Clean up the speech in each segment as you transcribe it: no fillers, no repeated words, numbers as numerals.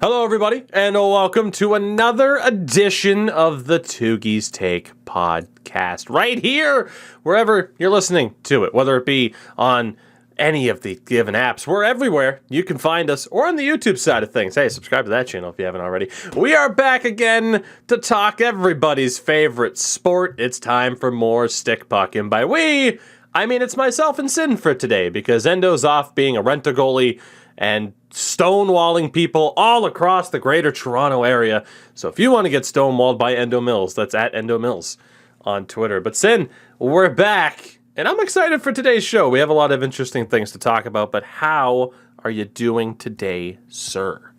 Hello, everybody, and welcome to another edition of the Tougies Take podcast. Right here, wherever you're listening to it, whether it be on any of the given apps, we're everywhere. You can find us, or on the YouTube side of things. Hey, subscribe to that channel if you haven't already. We are back again to talk everybody's favorite sport. It's time for more stick puck, and by we, I mean it's myself and Sin for today, because Endo's off being a rent-a-goalie and stonewalling people all across the greater Toronto area. So if you want to get stonewalled by Endo Mills, that's at Endo Mills on Twitter. But Sin, we're back, and I'm excited for today's show. We have a lot of interesting things to talk about, but how are you doing today, sir?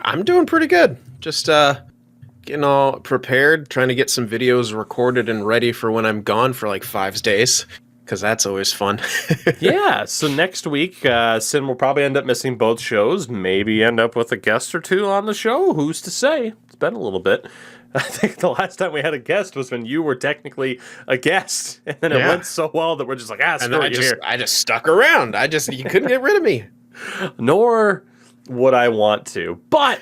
I'm doing pretty good. Just getting all prepared, trying to get some videos recorded and ready for when I'm gone for like 5 days. Because that's always fun. Yeah, so next week, Sin will probably end up missing both shows, maybe end up with a guest or two on the show. Who's to say? It's been a little bit. I think the last time we had a guest was when you were technically a guest, and then it went so well that we're just like, screw you here. I just stuck around. You couldn't get rid of me. Nor would I want to. But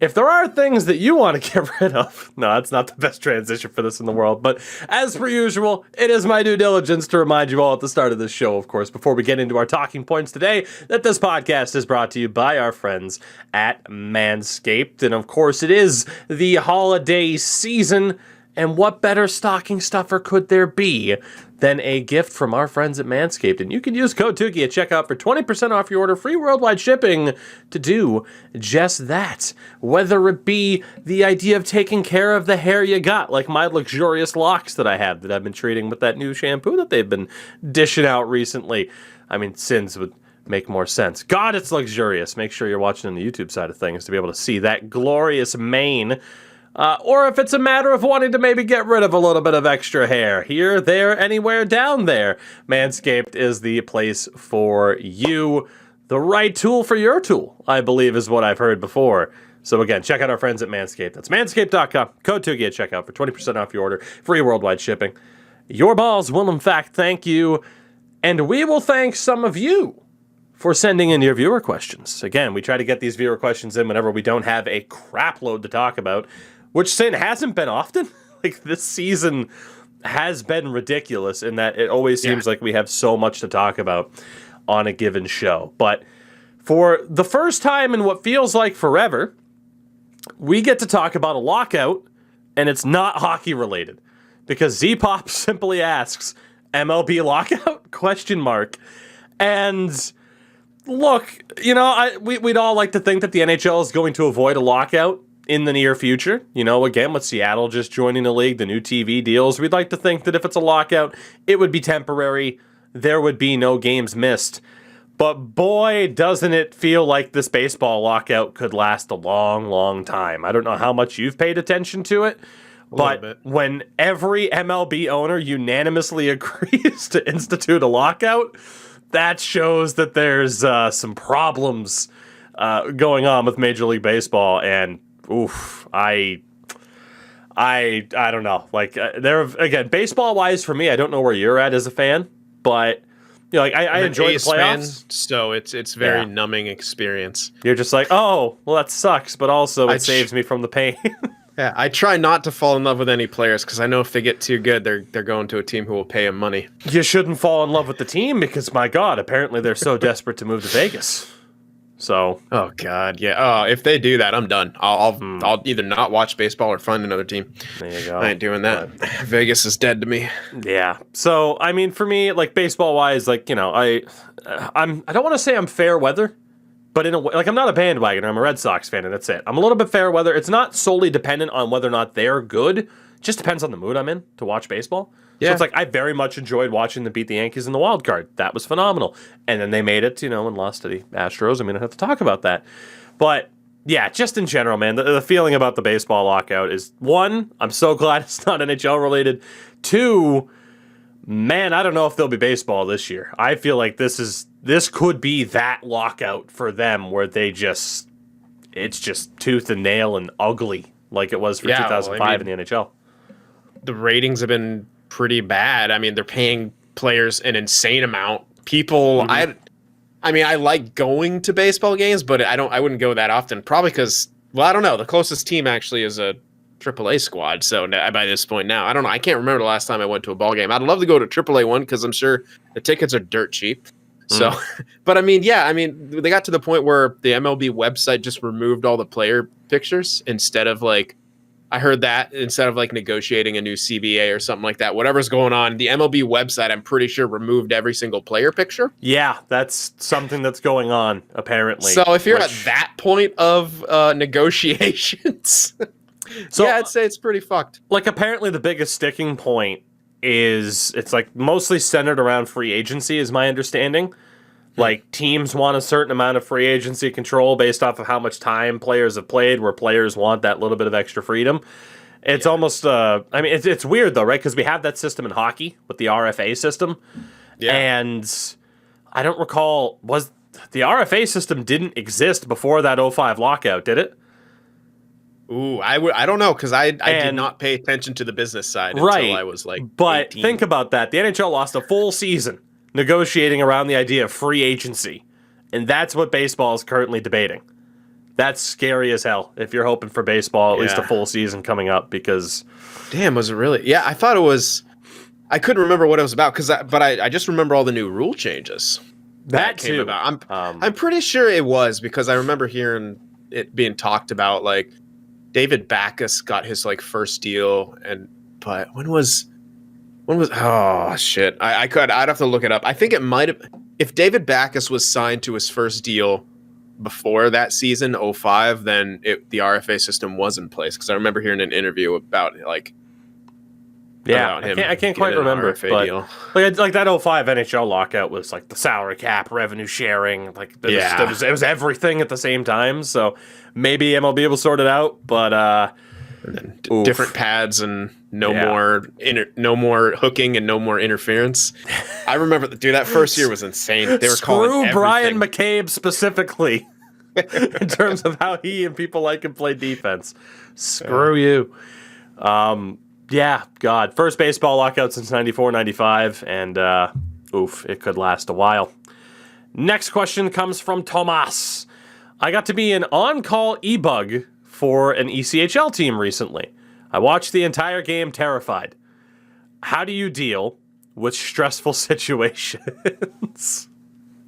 if there are things that you want to get rid of, no, it's not the best transition for this in the world, but as per usual, it is my due diligence to remind you all at the start of this show, of course, before we get into our talking points today, that this podcast is brought to you by our friends at Manscaped. And of course, it is the holiday season, and what better stocking stuffer could there be than a gift from our friends at Manscaped? And you can use code Tougie at checkout for 20% off your order, free worldwide shipping to do just that. Whether it be the idea of taking care of the hair you got, like my luxurious locks that I have that I've been treating with that new shampoo that they've been dishing out recently. I mean, Sins would make more sense. God, it's luxurious. Make sure you're watching on the YouTube side of things to be able to see that glorious mane. Or if it's a matter of wanting to maybe get rid of a little bit of extra hair, here, there, anywhere down there, Manscaped is the place for you. The right tool for your tool, I believe, is what I've heard before. So again, check out our friends at Manscaped. That's manscaped.com. Code Tougie at checkout for 20% off your order, free worldwide shipping. Your balls will, in fact, thank you, and we will thank some of you for sending in your viewer questions. Again, we try to get these viewer questions in whenever we don't have a crap load to talk about, which, Sin, hasn't been often. Like, this season has been ridiculous in that it always seems like we have so much to talk about on a given show. But for the first time in what feels like forever, we get to talk about a lockout, and it's not hockey related. Because Z-Pop simply asks, MLB Lockout? Question mark. And look, you know, we'd all like to think that the NHL is going to avoid a lockout in the near future. You know, again, with Seattle just joining the league, the new TV deals, we'd like to think that if it's a lockout, it would be temporary. There would be no games missed. But boy, doesn't it feel like this baseball lockout could last a long, long time. I don't know how much you've paid attention to it, but when every MLB owner unanimously agrees to institute a lockout, that shows that there's some problems going on with Major League Baseball, and oof, I don't know. Like, again, baseball wise for me, I don't know where you're at as a fan, but you know, like I enjoy the playoffs. Fan, so it's very numbing experience. You're just like, oh, well, that sucks, but also it saves me from the pain. Yeah, I try not to fall in love with any players because I know if they get too good, they're going to a team who will pay them money. You shouldn't fall in love with the team because, my God, apparently they're so desperate to move to Vegas. So, oh God, yeah. Oh, if they do that, I'm done. I'll either not watch baseball or find another team. There you go. I ain't doing that. But Vegas is dead to me. Yeah. So, I mean, for me, like baseball wise, like, you know, I don't want to say I'm fair weather, but in a way, like, I'm not a bandwagoner. I'm a Red Sox fan, and that's it. I'm a little bit fair weather. It's not solely dependent on whether or not they're good. It just depends on the mood I'm in to watch baseball. Yeah. So it's like I very much enjoyed watching them beat the Yankees in the wild card. That was phenomenal. And then they made it, you know, and lost to the Astros. I mean, I have to talk about that. But yeah, just in general, man, the feeling about the baseball lockout is, one, I'm so glad it's not NHL related. Two, man, I don't know if there'll be baseball this year. I feel like this could be that lockout for them where it's just tooth and nail and ugly like it was for 2005 in the NHL. The ratings have been pretty bad. I mean, they're paying players an insane amount. People, I mean, I like going to baseball games, but I wouldn't go that often. Probably because, well, I don't know. The closest team actually is a AAA squad. So by this point now, I don't know. I can't remember the last time I went to a ball game. I'd love to go to AAA one because I'm sure the tickets are dirt cheap. So, but I mean, yeah, I mean, they got to the point where the MLB website just removed all the player pictures instead of like, I heard that instead of like negotiating a new CBA or something like that, whatever's going on, the MLB website, I'm pretty sure removed every single player picture. Yeah, that's something that's going on apparently. So if you're at that point of negotiations, so yeah, I'd say it's pretty fucked. Like apparently the biggest sticking point is it's like mostly centered around free agency is my understanding. Like teams want a certain amount of free agency control based off of how much time players have played, where players want that little bit of extra freedom. It's almost, I mean, it's weird though, right? Because we have that system in hockey with the RFA system. Yeah. And I don't recall, was the RFA system didn't exist before that 05 lockout, did it? Ooh, I don't know, because I did not pay attention to the business side until I was like But 18. Think about that. The NHL lost a full season negotiating around the idea of free agency. And that's what baseball is currently debating. That's scary as hell if you're hoping for baseball, at least a full season coming up, because... Damn, was it really? Yeah, I thought it was... I couldn't remember what it was about, but I just remember all the new rule changes. That came too. about. I'm pretty sure it was, because I remember hearing it being talked about, like, David Backes got his, like, first deal, but when was... Oh, shit. I'd have to look it up. I think it might have... If David Backes was signed to his first deal before that season, 05, then the RFA system was in place. Because I remember hearing an interview about, like... Yeah, I can't quite remember. But like that 05 NHL lockout was like the salary cap, revenue sharing. Like it was everything at the same time. So maybe MLB will sort it out. But... And then different pads and no more hooking and no more interference. I remember, dude, that first year was insane. They were calling everything. Brian McCabe specifically in terms of how he and people like him play defense. Screw you. Yeah, God. First baseball lockout since 94, 95, and it could last a while. Next question comes from Tomas. I got to be an on-call e-bug for an ECHL team recently. I watched the entire game terrified. How do you deal with stressful situations?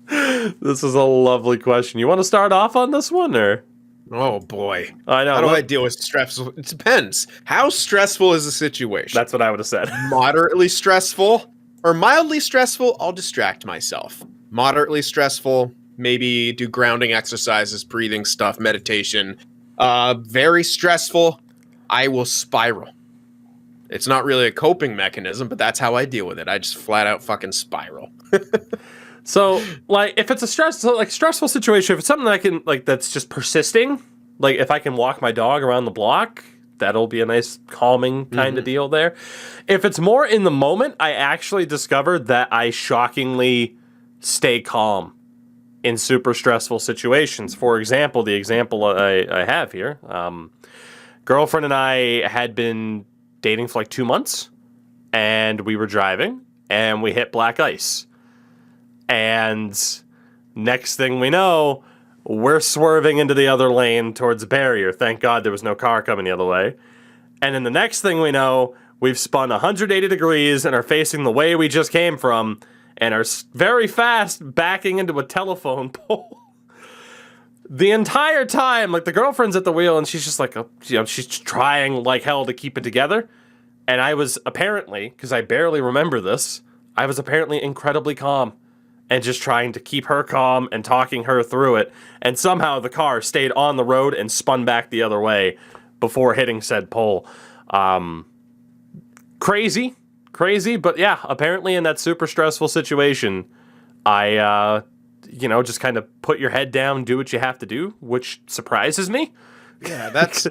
This is a lovely question. You want to start off on this one, or? Oh boy. I know. How do I deal with stressful? It depends. How stressful is the situation? That's what I would have said. Moderately stressful or mildly stressful, I'll distract myself. Moderately stressful, maybe do grounding exercises, breathing stuff, meditation. Very stressful, I will spiral. It's not really a coping mechanism, but that's how I deal with it. I just flat out fucking spiral. So, like, if it's a stressful situation, if it's something that I can, like, that's just persisting, like, if I can walk my dog around the block, that'll be a nice calming kind of deal there. If it's more in the moment, I actually discovered that I shockingly stay calm in super stressful situations. For example, the example I have here, girlfriend and I had been dating for like 2 months, and we were driving, and we hit black ice. And next thing we know, we're swerving into the other lane towards a barrier. Thank God there was no car coming the other way. And then the next thing we know, we've spun 180 degrees and are facing the way we just came from, and are very fast backing into a telephone pole. The entire time, like, the girlfriend's at the wheel, and she's just like, she's trying like hell to keep it together. And I was apparently, because I barely remember this, I was apparently incredibly calm and just trying to keep her calm and talking her through it. And somehow the car stayed on the road and spun back the other way before hitting said pole. Crazy, but yeah, apparently in that super stressful situation, I, just kind of put your head down, do what you have to do, which surprises me. Yeah, that's...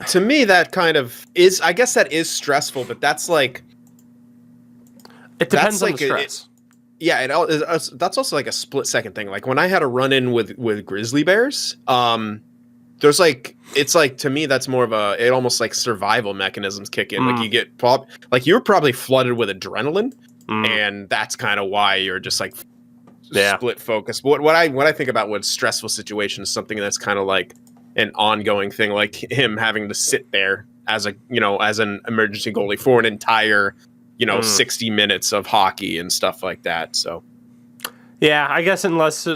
To me, that kind of is... I guess that is stressful, but that's like... It depends on the stress. That's also like a split-second thing. Like, when I had a run-in with grizzly bears, there's like... It's like, to me, that's more of a... It almost like survival mechanisms kick in. Like, you get... Like, you're probably flooded with adrenaline, and that's kind of why you're just like... Yeah. split focus. What I think about with stressful situations, something that's kind of like an ongoing thing, like him having to sit there as an emergency goalie for an entire 60 minutes of hockey and stuff like that. So Yeah, I guess in less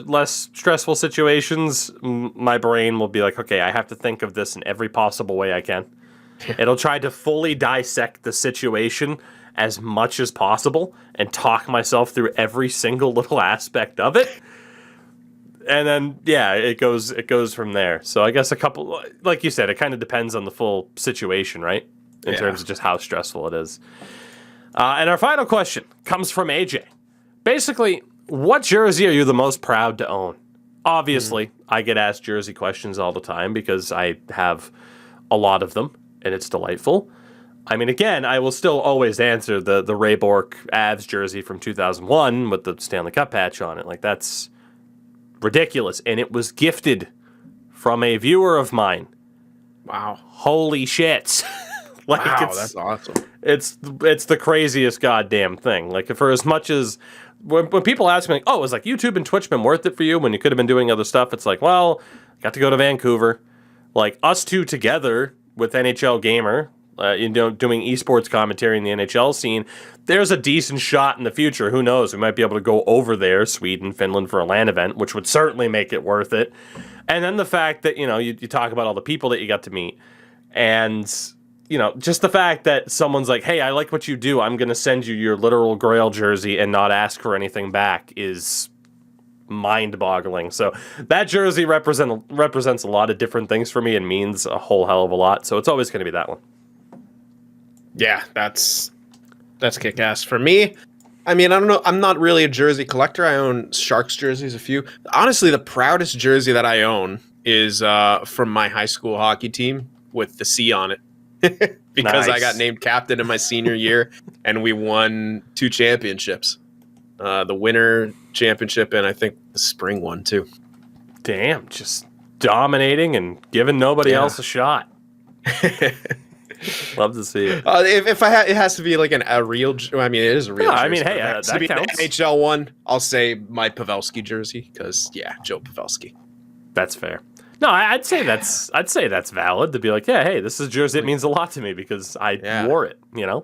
stressful situations, my brain will be like, okay, I have to think of this in every possible way I can. It'll try to fully dissect the situation as much as possible and talk myself through every single little aspect of it. And then, yeah, it goes from there. So I guess a couple, like you said, it kind of depends on the full situation, right? In terms of just how stressful it is. And our final question comes from AJ. Basically, what jersey are you the most proud to own? Obviously, I get asked jersey questions all the time because I have a lot of them, and it's delightful. I mean, again, I will still always answer the Ray Bork Avs jersey from 2001 with the Stanley Cup patch on it. Like, that's ridiculous. And it was gifted from a viewer of mine. wow, Holy shit. Like, wow, that's awesome. It's the craziest goddamn thing. Like, for as much as when people ask me, like, oh, is like YouTube and Twitch been worth it for you when you could have been doing other stuff? It's like, well, got to go to Vancouver. Like, us two together with NHL Gamer, doing esports commentary in the NHL scene, there's a decent shot in the future. Who knows? We might be able to go over there, Sweden, Finland, for a LAN event, which would certainly make it worth it. And then the fact that, you talk about all the people that you got to meet. And, just the fact that someone's like, hey, I like what you do. I'm going to send you your literal Grail jersey and not ask for anything back is mind-boggling. So that jersey represents a lot of different things for me and means a whole hell of a lot. So it's always going to be that one. Yeah, that's kick-ass. For me, I mean, I don't know. I'm not really a jersey collector. I own Sharks jerseys, a few. Honestly, the proudest jersey that I own is from my high school hockey team with the C on it. Because I got named captain in my senior year, and we won 2 championships. The winter championship and I think the spring one, too. Damn, just dominating and giving nobody else a shot. Love to see it. If it has to be like a real. I mean, it is a real. Yeah, jersey. I mean, hey, that that counts. The NHL one, I'll say my Pavelski jersey because Joe Pavelski. That's fair. No, I'd say that's valid to be like, yeah, hey, this is a jersey. It means a lot to me because I wore it. Yeah.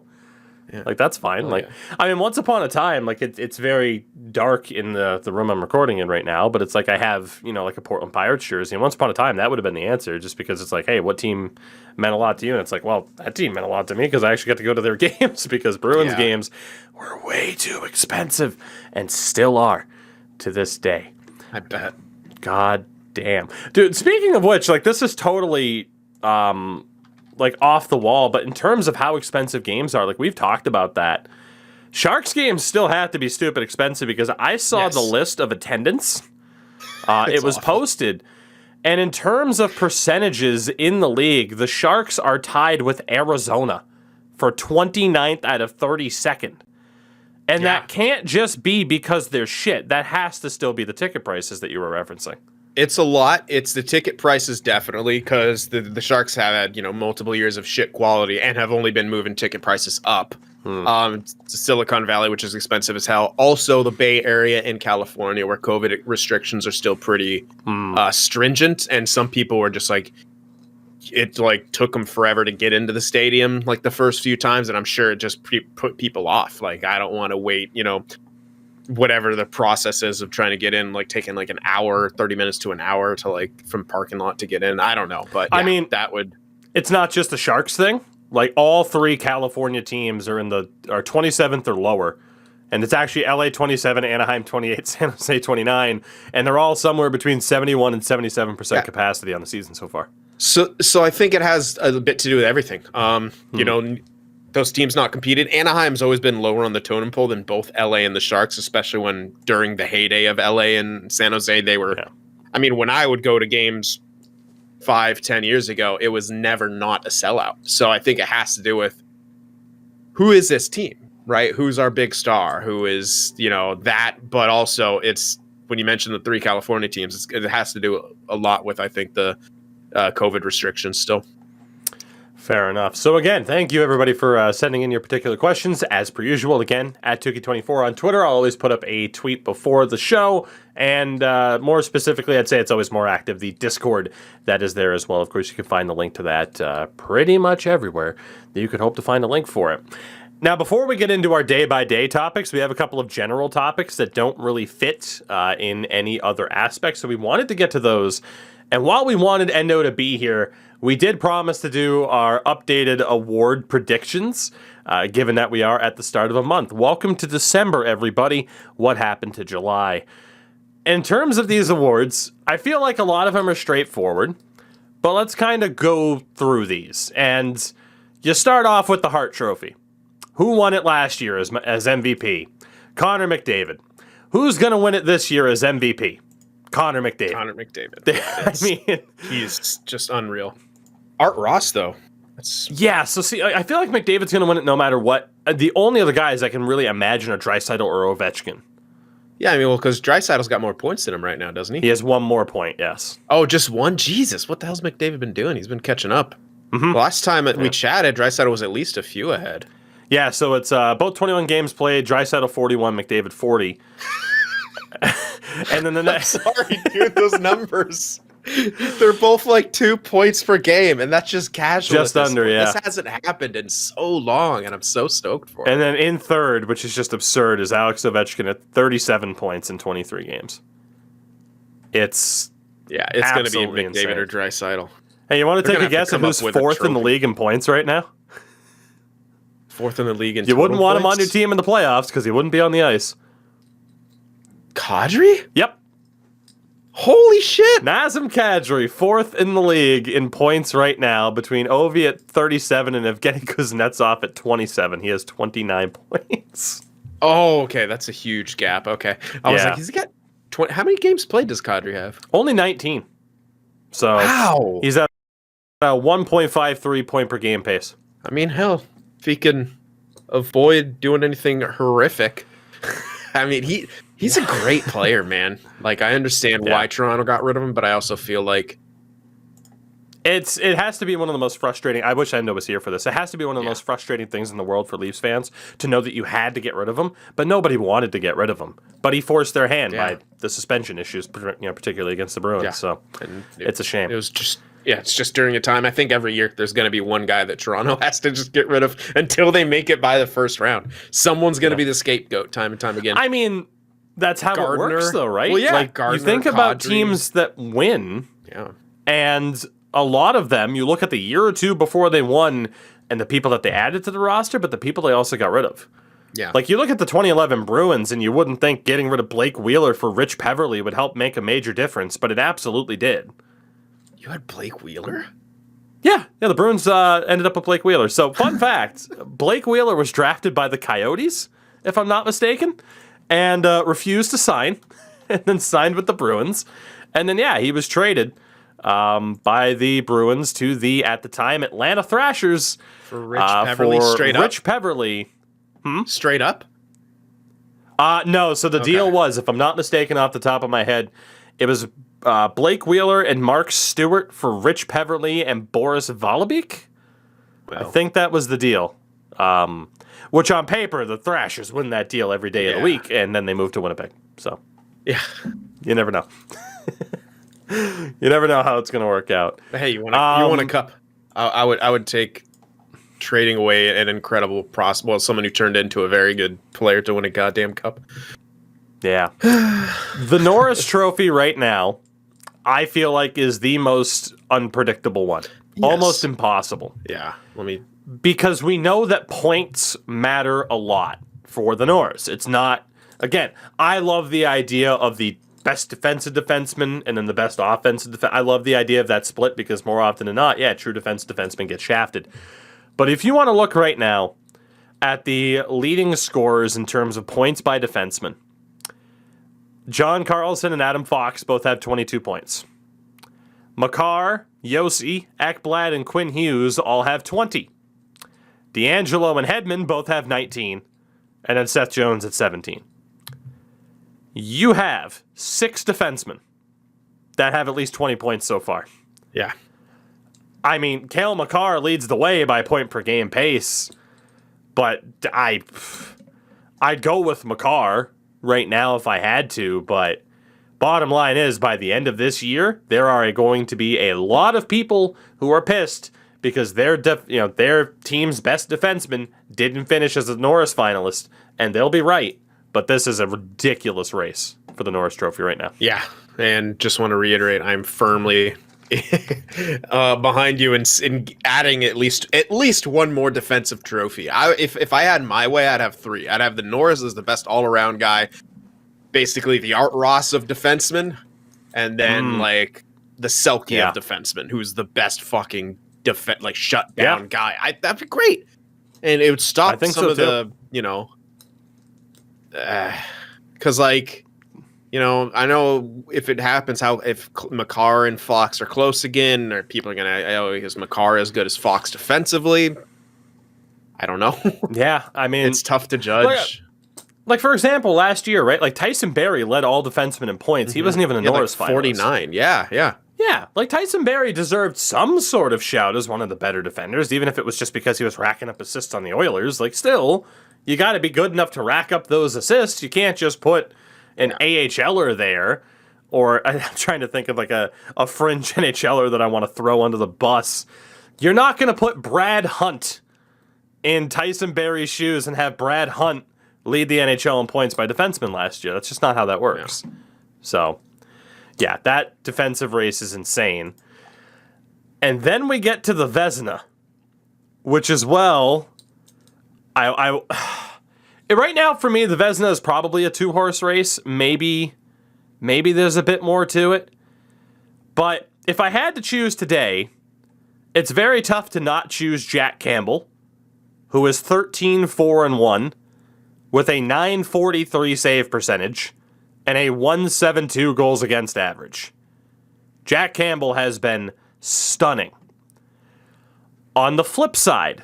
Like, that's fine. I mean, once upon a time, like, it's very dark in the room I'm recording in right now, but it's like I have, like a Portland Pirates jersey. And once upon a time, that would have been the answer just because it's like, hey, what team meant a lot to you? And it's like, well, that team meant a lot to me because I actually got to go to their games because Bruins games were way too expensive and still are to this day. I bet. God damn. Dude, speaking of which, like, this is totally like off the wall, but in terms of how expensive games are, like, we've talked about that. Sharks games still have to be stupid expensive because I saw the list of attendance. It was posted. And in terms of percentages in the league, the Sharks are tied with Arizona for 29th out of 32nd. And that can't just be because they're shit. That has to still be the ticket prices that you were referencing. It's a lot. It's the ticket prices, definitely, because the Sharks have had, multiple years of shit quality and have only been moving ticket prices up. Silicon Valley, which is expensive as hell. Also, the Bay Area in California, where COVID restrictions are still pretty stringent, and some people were just like, it like took them forever to get into the stadium, like the first few times, and I'm sure it just put people off. Like, I don't want to wait, whatever the process is of trying to get in, like taking like an hour, 30 minutes to an hour to like from parking lot to get in. I don't know, but I mean, it's not just the Sharks thing. Like, all 3 California teams are are 27th or lower. And it's actually LA 27, Anaheim 28, San Jose 29, and they're all somewhere between 71 and 77% capacity on the season so far. So I think it has a bit to do with everything. Those teams not competed. Anaheim's always been lower on the totem pole than both LA and the Sharks, especially when during the heyday of LA and San Jose, they were. Yeah. I mean, when I would go to games 5-10 years ago, it was never not a sellout. So I think it has to do with who is this team, right? Who's our big star? Who is, that? But also, it's when you mention the 3 California teams, it has to do a lot with, I think, the COVID restrictions still. Fair enough. So again, thank you everybody for sending in your particular questions. As per usual, again, at Tougie24 on Twitter. I'll always put up a tweet before the show. And more specifically, I'd say it's always more active. The Discord that is there as well. Of course, you can find the link to that pretty much everywhere that you could hope to find a link for it. Now, before we get into our day-by-day topics, we have a couple of general topics that don't really fit in any other aspects. So we wanted to get to those. And while we wanted Endo to be here, we did promise to do our updated award predictions, given that we are at the start of a month. Welcome to December, everybody. What happened to July? In terms of these awards, I feel like a lot of them are straightforward, but let's kind of go through these. And you start off with the Hart Trophy. Who won it last year as MVP? Connor McDavid. Who's going to win it this year as MVP? Connor McDavid. Connor McDavid. I mean, he's just unreal. Art Ross, though. Yeah, so see, I feel like McDavid's going to win it no matter what. The only other guys I can really imagine are Draisaitl or Ovechkin. Yeah, I mean, well, because Draisaitl's got more points than him right now, doesn't he? He has one more point, yes. Oh, just one? Jesus, what the hell's McDavid been doing? He's been catching up. Mm-hmm. Last time we chatted, Draisaitl was at least a few ahead. Yeah, so it's both 21 games played, Draisaitl 41, McDavid 40. And then the next... Sorry, dude, those numbers. They're both like 2 points per game, and that's just casual. Just under, yeah. This hasn't happened in so long, and I'm so stoked for it. And then in third, which is just absurd, is Alex Ovechkin at 37 points in 23 games. It's going to be McDavid insane. or Draisaitl. Hey, you want to take a guess at who's fourth in the league in points right now? Fourth in the league in You wouldn't want him on points? your team in the playoffs because he wouldn't be on the ice. Kadri? Yep. Holy shit! Nazem Kadri, fourth in the league in points right now, between Ovi at 37 and Evgeny Kuznetsov at 27. He has 29 points. Oh, okay, that's a huge gap. Okay, I was like, he's got 20. How many games played does Kadri have? Only 19. So wow, he's at a 1.53 point per game pace. I mean, hell, if he can avoid doing anything horrific, I mean, he's a great player, man. Like, I understand why Toronto got rid of him, but I also feel like it has to be one of the most frustrating. I wish Endo was here for this. It has to be one of the most frustrating things in the world for Leafs fans to know that you had to get rid of him, but nobody wanted to get rid of him. But he forced their hand by the suspension issues, particularly against the Bruins. Yeah. So it's a shame. It was just. Yeah, it's just during a time. I think every year there's going to be one guy that Toronto has to just get rid of until they make it by the first round. Someone's going to be the scapegoat time and time again. I mean, that's how it works, though, right? Well, yeah, like, Gardner, you think about Kadri. teams that win, and a lot of them, you look at the year or two before they won and the people that they added to the roster, but the people they also got rid of. Yeah. Like, you look at the 2011 Bruins, and you wouldn't think getting rid of Blake Wheeler for Rich Peverley would help make a major difference, but it absolutely did. You had Blake Wheeler? Yeah, the Bruins ended up with Blake Wheeler. So, fun fact, Blake Wheeler was drafted by the Coyotes, if I'm not mistaken, and refused to sign, and then signed with the Bruins. And then, he was traded by the Bruins to the, at the time, Atlanta Thrashers. For Rich Peverley, straight up? Rich Peverley. Straight up? No, so the deal was, if I'm not mistaken off the top of my head, it was Blake Wheeler and Mark Stewart for Rich Peverley and Boris Volobik. I think that was the deal. Which on paper, the Thrashers win that deal every day of the week, and then they move to Winnipeg. So, you never know. You never know how it's going to work out. But hey, you want a cup? I would take trading away an incredible someone who turned into a very good player to win a goddamn cup. Yeah. The Norris Trophy right now, I feel like, is the most unpredictable one. Yes. Almost impossible. Yeah. Because we know that points matter a lot for the Norris. It's not, again, I love the idea of the best defensive defenseman and then the best offensive defenseman. I love the idea of that split because more often than not, true defensemen get shafted. But if you want to look right now at the leading scorers in terms of points by defenseman, John Carlson and Adam Fox both have 22 points. Makar, Yossi, Ekblad, and Quinn Hughes all have 20. D'Angelo and Hedman both have 19. And then Seth Jones at 17. You have 6 defensemen that have at least 20 points so far. Yeah. I mean, Cale Makar leads the way by point per game pace, but I'd go with Makar right now if I had to, but bottom line is, by the end of this year, there are going to be a lot of people who are pissed because their team's best defenseman didn't finish as a Norris finalist, and they'll be right. But this is a ridiculous race for the Norris Trophy right now. Yeah, and just want to reiterate, I'm firmly behind you in adding at least one more defensive trophy. If I had my way, I'd have 3. I'd have the Norris as the best all-around guy, basically the Art Ross of defensemen, and then like the Selke of defensemen, who's the best fucking shutdown guy. That'd be great, and it would stop some of the because I know if it happens, if Makar and Fox are close again, or people are gonna, is Makar as good as Fox defensively? I don't know. Yeah, I mean, it's tough to judge. Like for example, last year, right? Like Tyson Barrie led all defensemen in points. He wasn't even a Norris finalist. 49. Yeah. Yeah, like Tyson Barrie deserved some sort of shout as one of the better defenders, even if it was just because he was racking up assists on the Oilers. Like, still, you got to be good enough to rack up those assists. You can't just put an AHLer there, or I'm trying to think of like a fringe NHLer that I want to throw under the bus. You're not going to put Brad Hunt in Tyson Barrie's shoes and have Brad Hunt lead the NHL in points by defensemen last year. That's just not how that works. Yeah. So, yeah, that defensive race is insane. And then we get to the Vezina, which is, well, right now for me, the Vezina is probably a 2-horse race. Maybe there's a bit more to it. But if I had to choose today, it's very tough to not choose Jack Campbell, who is 13-4-1 with a .943 save percentage and a .172 goals against average. Jack Campbell has been stunning. On the flip side,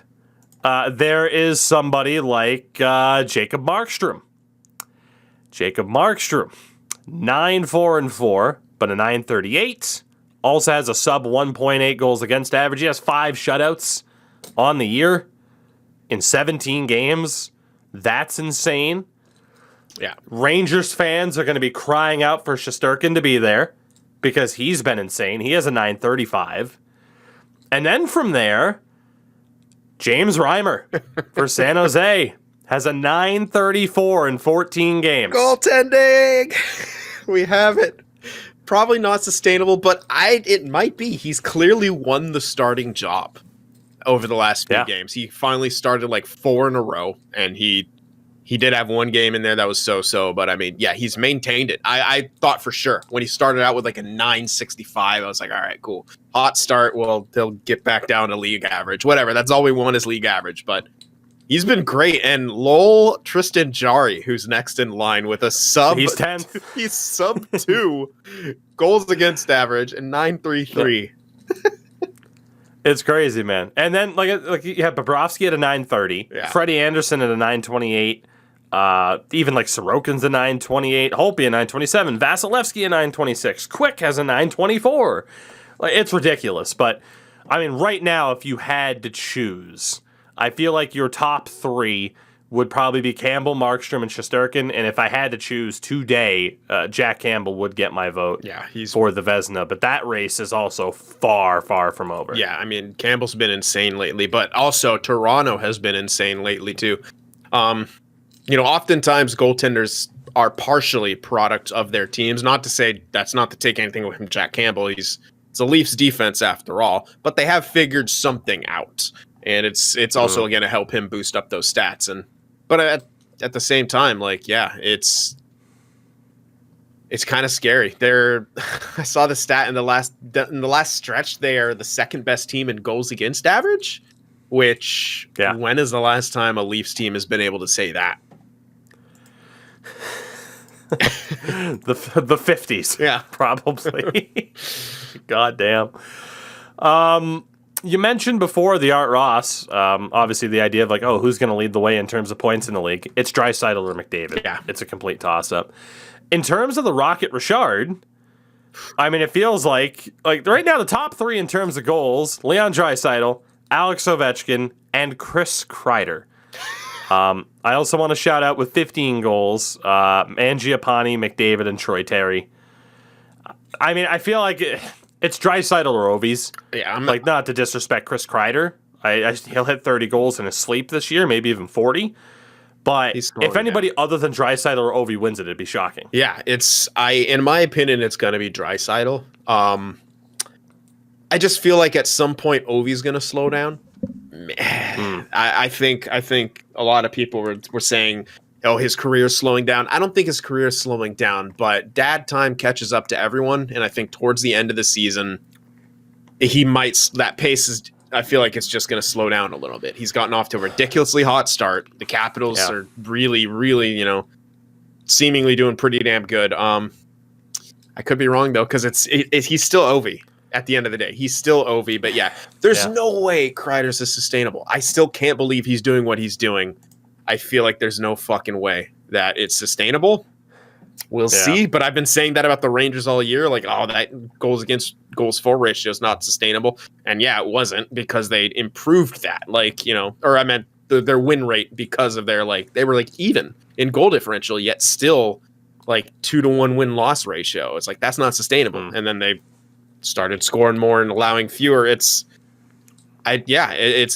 there is somebody like Jacob Markstrom. Jacob Markstrom, 9-4-4, but a .938. Also has a sub 1.8 goals against average. He has 5 shutouts on the year in 17 games. That's insane. Yeah. Rangers fans are going to be crying out for Shesterkin to be there because he's been insane. He has a .935. And then from there, James Reimer for San Jose has a .934 in 14 games. Goaltending! We have it. Probably not sustainable, but it might be. He's clearly won the starting job over the last few games. He finally started like 4 in a row, and he did have one game in there that was so-so, but I mean, yeah, he's maintained it. I thought for sure when he started out with like a .965, I was like, all right, cool. Hot start, well, they'll get back down to league average. Whatever, that's all we want is league average, but he's been great. And Lowell Tristan Jarry, who's next in line with a sub... He's 10th. He's sub 2 goals against average and .933. It's crazy, man. And then like you have Bobrovsky at a .930, Freddie Anderson at a .928, even like Sorokin's a .928, Holtby a .927, Vasilevsky a .926, Quick has a .924. Like, it's ridiculous. But I mean, right now, if you had to choose, I feel like your top 3 would probably be Campbell, Markstrom, and Shesterkin. And if I had to choose today, Jack Campbell would get my vote for the Vezina. But that race is also far, far from over. Yeah, I mean, Campbell's been insane lately, but also Toronto has been insane lately too. Oftentimes goaltenders are partially products of their teams. Not to say that's not to take anything away from Jack Campbell. It's a Leafs defense after all, but they have figured something out. And it's also going to help him boost up those stats. But at the same time, like, yeah, it's kind of scary. I saw the stat in the last stretch. They are the second best team in goals against average. Which when is the last time a Leafs team has been able to say that? the 50s, probably. God damn. You mentioned before the Art Ross, obviously the idea of like, oh, who's going to lead the way in terms of points in the league? It's Draisaitl or McDavid. Yeah. It's a complete toss-up. In terms of the Rocket Richard, I mean, it feels like right now the top three in terms of goals: Leon Draisaitl, Alex Ovechkin, and Chris Kreider. I also want to shout out with 15 goals, Mangiapane, McDavid, and Troy Terry. I mean, I feel like it's Draisaitl or Ovies. Yeah, I'm not to disrespect Chris Kreider. He'll hit 30 goals in his sleep this year, maybe even 40. But if anybody other than Draisaitl or Ovi wins it, it'd be shocking. Yeah, in my opinion, it's going to be Draisaitl. I just feel like at some point Ovi's going to slow down. I think a lot of people were saying, oh, his career is slowing down. I don't think his career is slowing down, but dad time catches up to everyone, and I think towards the end of the season, that pace is. I feel like it's just going to slow down a little bit. He's gotten off to a ridiculously hot start. The Capitals are really, really, seemingly doing pretty damn good. I could be wrong though, because he's still Ovi at the end of the day. He's still Ovi, but there's no way Kreider's is sustainable. I still can't believe he's doing what he's doing. I feel like there's no fucking way that it's sustainable. We'll see, but I've been saying that about the Rangers all year. Like, oh, that goals for ratio is not sustainable, and it wasn't because they improved that. Or I meant their win rate because of their they were even in goal differential, yet still 2-to-1 win-loss ratio. It's that's not sustainable. And then they started scoring more and allowing fewer. It's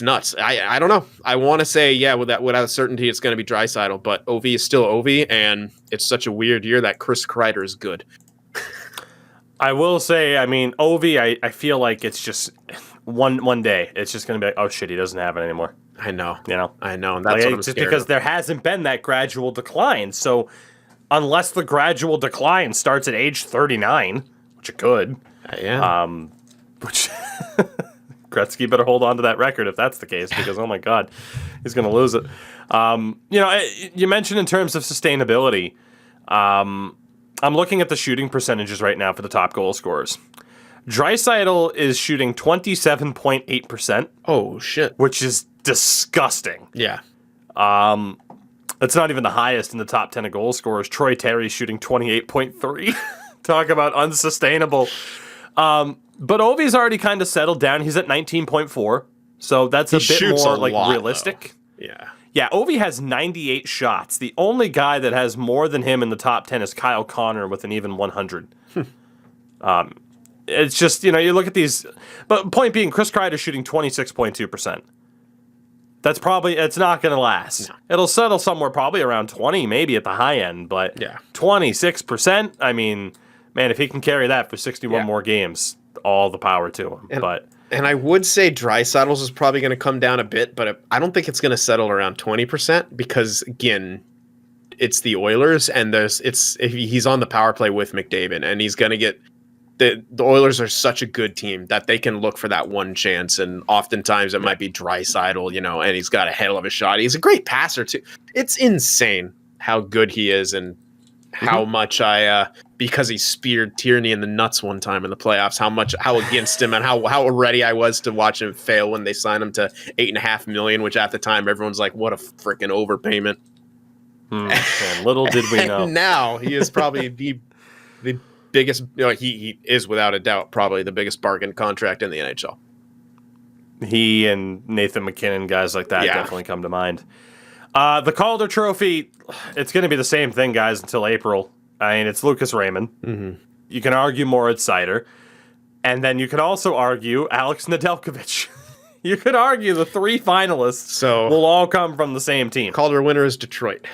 nuts. I don't know. I want to say without certainty it's going to be Draisaitl, but Ovi is still Ovi, and it's such a weird year that Chris Kreider is good. I will say, I mean, Ovi, I feel like it's just one day it's just going to be oh shit, he doesn't have it anymore. I know. I know. And that's what I'm just scared because of. there hasn't been that gradual decline. So unless the gradual decline starts at age 39, which it could, which. Gretzky better hold on to that record if that's the case, because oh my god, he's going to lose it. You mentioned in terms of sustainability. I'm looking at the shooting percentages right now for the top goal scorers. Draisaitl is shooting 27.8%. Oh shit, which is disgusting. Yeah. That's not even the highest in the top 10 of goal scorers. Troy Terry shooting 28.3. Talk about unsustainable. But Ovi's already kind of settled down. He's at 19.4, so that's a bit more realistic. Though. Yeah. Yeah, Ovi has 98 shots. The only guy that has more than him in the top 10 is Kyle Connor with an even 100. It's just, you look at these. But point being, Chris Kreider shooting 26.2%. It's not going to last. No. It'll settle somewhere probably around 20, maybe at the high end, but 26%, I mean, man, if he can carry that for 61 more games, all the power to him. And I would say Draisaitl's is probably going to come down a bit, but I don't think it's going to settle around 20% because again, it's the Oilers and he's on the power play with McDavid and he's going to get the Oilers are such a good team that they can look for that one chance, and oftentimes it might be Draisaitl, and he's got a hell of a shot. He's a great passer too. It's insane how good he is and how much because he speared Tierney in the nuts one time in the playoffs, how against him and how ready I was to watch him fail when they signed him to $8.5 million, which at the time everyone's like, what a freaking overpayment. And little did we know. And now he is probably the biggest, he is without a doubt probably the biggest bargain contract in the NHL. He and Nathan McKinnon, guys like that definitely come to mind. The Calder Trophy, it's going to be the same thing, guys, until April. I mean, it's Lucas Raymond. Mm-hmm. You can argue Moritz Seider. And then you can also argue Alex Nedeljkovic. You could argue the three finalists will all come from the same team. Calder winner is Detroit.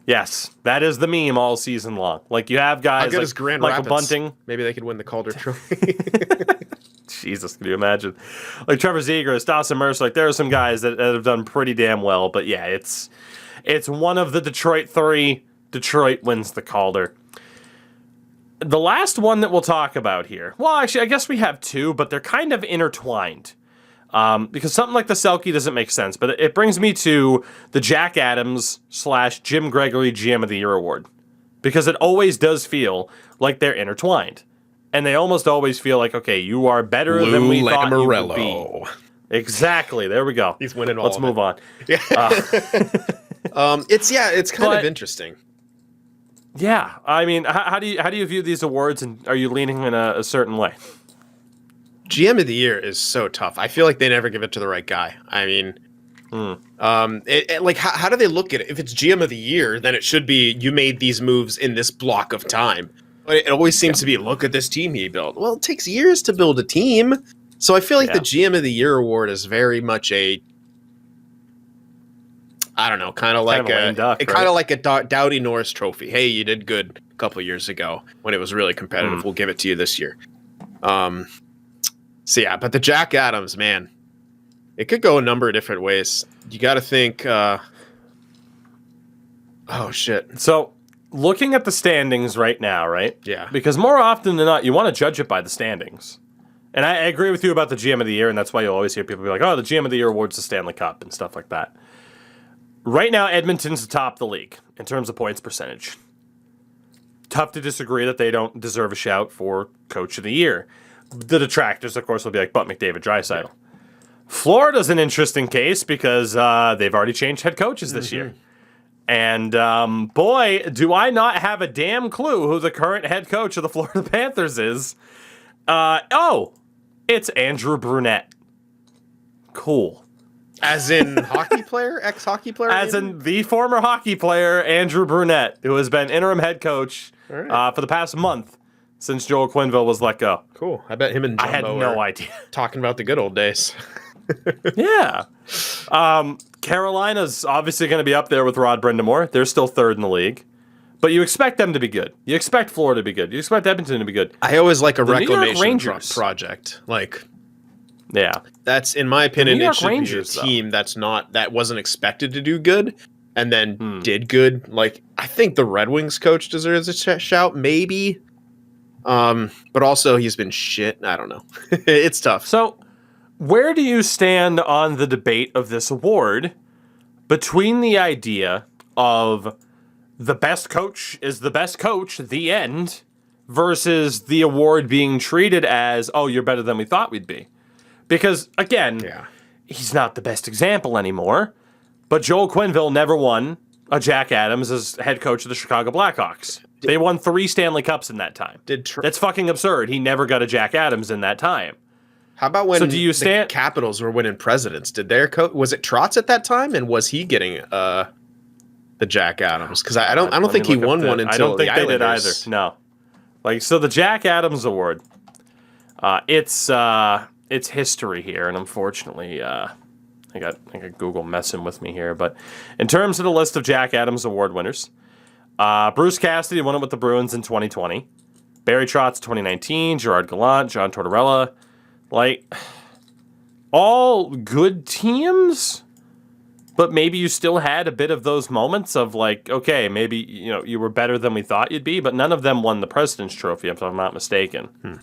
Yes, that is the meme all season long. You have guys like Michael Bunting. Maybe they could win the Calder Trophy. Jesus, can you imagine? Trevor Zegras, Dawson Mercer, there are some guys that have done pretty damn well. But yeah, it's one of the Detroit three. Detroit wins the Calder. The last one that we'll talk about here, well, actually, I guess we have two, but they're kind of intertwined. Because something like the Selke doesn't make sense, but it brings me to the Jack Adams / Jim Gregory GM of the Year award. Because it always does feel like they're intertwined. And they almost always feel like, okay, you are better than we thought you would be. Exactly. There we go. He's winning all Let's move on. Yeah. It's kind of interesting. Yeah, I mean, how do you view these awards, and are you leaning in a certain way? GM of the year is so tough. I feel like they never give it to the right guy. I mean, like how do they look at it? If it's GM of the year, then it should be you made these moves in this block of time. But it always seems to be look at this team he built. Well, it takes years to build a team, so I feel like the GM of the year award is very much a, I don't know, kind of like a Doughty Norris Trophy. Hey, you did good a couple of years ago when it was really competitive. We'll give it to you this year. So yeah, but the Jack Adams, man, it could go a number of different ways. You got to think. Oh shit. So looking at the standings right now, right? Yeah. Because more often than not, you want to judge it by the standings. And I agree with you about the GM of the year, and that's why you always hear people be like, "Oh, the GM of the year award's the Stanley Cup" and stuff like that. Right now, Edmonton's the top of the league in terms of points percentage. Tough to disagree that they don't deserve a shout for Coach of the Year. The detractors, of course, will be like Butt McDavid, Draisaitl. Florida's an interesting case because they've already changed head coaches this year. And boy, do I not have a damn clue who the current head coach of the Florida Panthers is. It's Andrew Brunette. Cool. As in hockey player? Ex-hockey player? As in the former hockey player, Andrew Brunette, who has been interim head coach for the past month since Joel Quenneville was let go. Cool. I bet him and Jumbo I had no idea. Talking about the good old days. Yeah. Carolina's obviously going to be up there with Rod Brindamore. They're still third in the league. But you expect them to be good. You expect Florida to be good. You expect Edmonton to be good. I always like a reclamation project. Like, yeah, that's, in my opinion, it should be a team that wasn't expected to do good and then did good. Like, I think the Red Wings coach deserves a shout, maybe. But also he's been shit. I don't know. It's tough. So, where do you stand on the debate of this award between the idea of the best coach is the best coach, the end, versus the award being treated as, oh, you're better than we thought we'd be? Because, again, he's not the best example anymore, but Joel Quenneville never won a Jack Adams as head coach of the Chicago Blackhawks. They won 3 Stanley Cups in that time. That's fucking absurd. He never got a Jack Adams in that time. How about when the Capitals were winning presidents? Did their coach, was it Trotz at that time, and was he getting the Jack Adams? Because I don't think he won one until I don't think they did either. No, like, so the Jack Adams Award, it's history here, and unfortunately, I got Google messing with me here. But in terms of the list of Jack Adams Award winners, Bruce Cassidy won it with the Bruins in 2020. Barry Trotz 2019. Gerard Gallant, John Tortorella. Like, all good teams, but maybe you still had a bit of those moments of like, okay, maybe you were better than we thought you'd be, but none of them won the President's Trophy, if I'm not mistaken.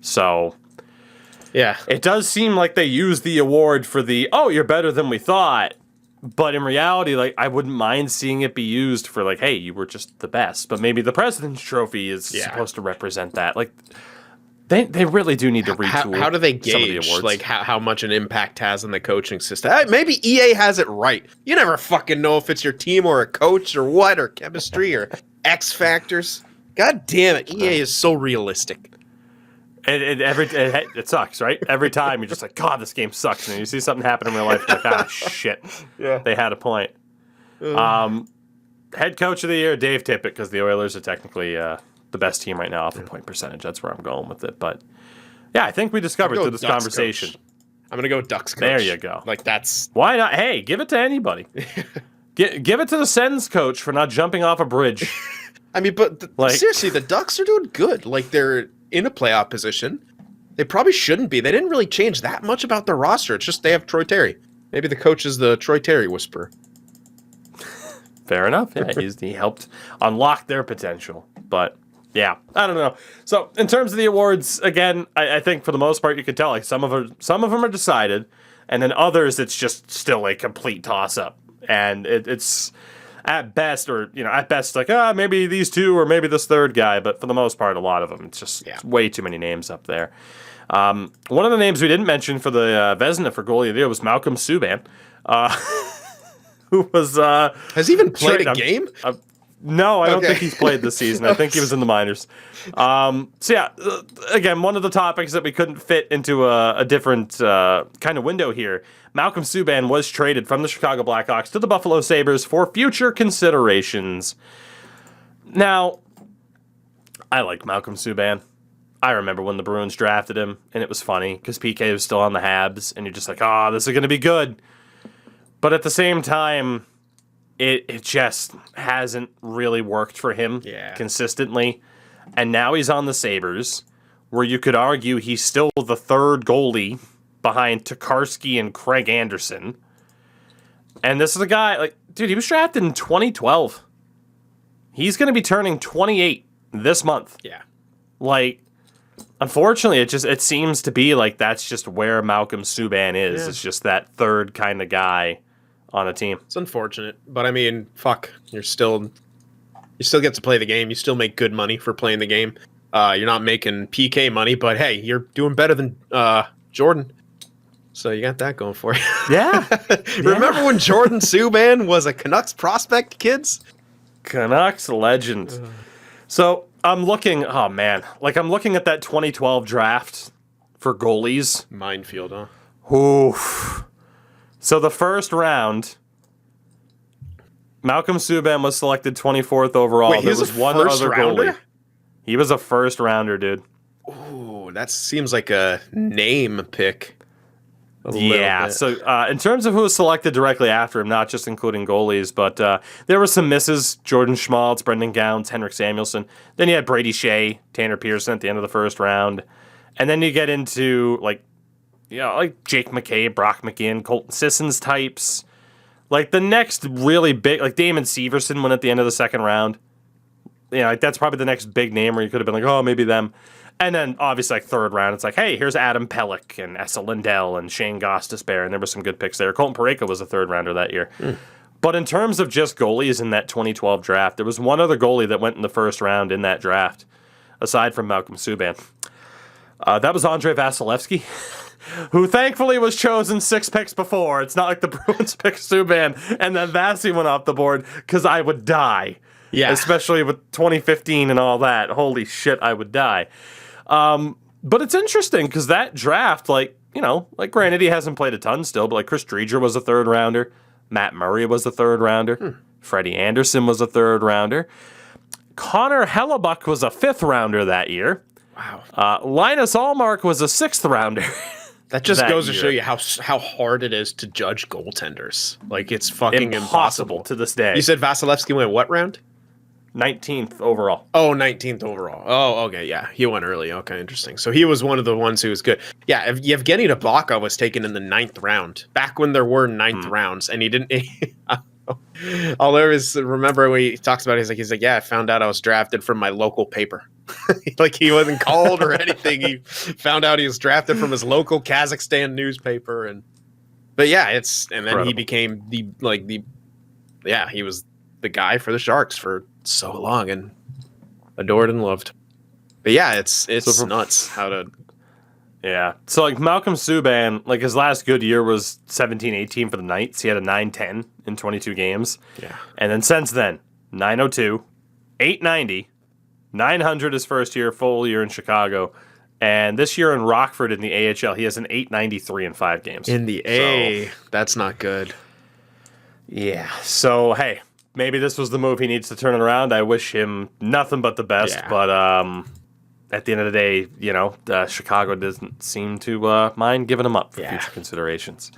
So, yeah, it does seem like they use the award for the, oh, you're better than we thought, but in reality, like, I wouldn't mind seeing it be used for like, hey, you were just the best, but maybe the President's Trophy is supposed to represent that. Like, They really do need to retool. How do they gauge like how much an impact has on the coaching system? Maybe EA has it right. You never fucking know if it's your team or a coach or what, or chemistry or X factors. God damn it, EA is so realistic. It sucks, right? Every time you're just like, God, this game sucks, and you see something happen in real life, you're like, shit. Yeah, they had a point. Head coach of the year, Dave Tippett, because the Oilers are technically the best team right now off the point percentage. That's where I'm going with it. But yeah, I think we discovered through this conversation. Coach. I'm gonna go Ducks coach. There you go. Like, that's why not? Hey, give it to anybody. Give it to the Sens coach for not jumping off a bridge. I mean, but seriously, the Ducks are doing good. Like, they're in a playoff position. They probably shouldn't be. They didn't really change that much about their roster. It's just they have Troy Terry. Maybe the coach is the Troy Terry whisperer. Fair enough. Yeah, he helped unlock their potential. But yeah, I don't know. So in terms of the awards, again, I think for the most part you can tell like some of them are decided, and then others it's just still a complete toss up, and it's at best like maybe these two or maybe this third guy, but for the most part a lot of them it's just way too many names up there. One of the names we didn't mention for the Vezina for goalie of the year was Malcolm Subban, who was has he even played a game? No, I don't think he's played this season. I think he was in the minors. Again, one of the topics that we couldn't fit into a different kind of window here. Malcolm Subban was traded from the Chicago Blackhawks to the Buffalo Sabres for future considerations. Now, I like Malcolm Subban. I remember when the Bruins drafted him, and it was funny because PK was still on the Habs, and you're just like, oh, this is going to be good. But at the same time, it just hasn't really worked for him consistently. And now he's on the Sabres, where you could argue he's still the third goalie behind Tokarski and Craig Anderson. And this is a guy, dude, he was drafted in 2012. He's going to be turning 28 this month. Yeah. Unfortunately, it seems to be like that's just where Malcolm Subban is. Yeah. It's just that third kind of guy on a team. It's unfortunate, but I mean, fuck, you still get to play the game. You still make good money for playing the game. You're not making PK money, but hey, you're doing better than Jordan. So you got that going for you. Yeah. Remember when Jordan Subban was a Canucks prospect, kids? Canucks legend. So I'm looking, I'm looking at that 2012 draft for goalies. Minefield, huh? Oof. So the first round, Malcolm Subban was selected 24th overall. Wait, he was one other goalie. He was a first rounder, dude. Ooh, that seems like a name pick. Yeah, so in terms of who was selected directly after him, not just including goalies, but there were some misses. Jordan Schmaltz, Brendan Gowns, Henrik Samuelsson. Then you had Brady Shea, Tanner Pearson at the end of the first round. And then you get into, like Jake McCabe, Brock McGinn, Colton Sissons types. Like the next really big, like Damon Severson went at the end of the second round. That's probably the next big name where you could have been like, oh, maybe them. And then, obviously, third round, it's like, hey, here's Adam Pelech and Essa Lindell and Shane Gostisbehere, and there were some good picks there. Colton Parayko was a third-rounder that year. But in terms of just goalies in that 2012 draft, there was one other goalie that went in the first round in that draft, aside from Malcolm Subban. That was Andrei Vasilevsky, who thankfully was chosen 6 picks before. It's not like the Bruins picked Subban, and then Vasi went off the board, because I would die. Yeah. Especially with 2015 and all that. Holy shit, I would die. But it's interesting because that draft, granted, he hasn't played a ton still, but Chris Driedger was a third rounder. Matt Murray was a third rounder. Freddie Anderson was a third rounder. Connor Hellebuck was a fifth rounder that year. Wow. Linus Allmark was a sixth rounder. That just goes to show you how hard it is to judge goaltenders. It's fucking impossible to this day. You said Vasilevsky went what round? 19th overall. Oh, 19th overall. Oh, okay, yeah. He went early. Okay, interesting. So he was one of the ones who was good. Yeah, Yevgeny Nabokov was taken in the 9th round, back when there were 9th rounds, and he didn't... I'll always remember when he talks about it, he's like, yeah, I found out I was drafted from my local paper. He wasn't called or anything. He found out he was drafted from his local Kazakhstan newspaper. But yeah, and then Incredible. he became he was the guy for the Sharks for so long and adored and loved. But yeah, it's nuts how to... Yeah. So, Malcolm Subban, his last good year was 17-18 for the Knights. He had a 9-10 in 22 games. Yeah. And then since then, 902, 890, 900 his first year, full year in Chicago. And this year in Rockford in the AHL, he has an 893 in 5 games. In the A, that's not good. Yeah. So, hey, maybe this was the move he needs to turn it around. I wish him nothing but the best. Yeah. But at the end of the day, Chicago doesn't seem to mind giving him up for future considerations.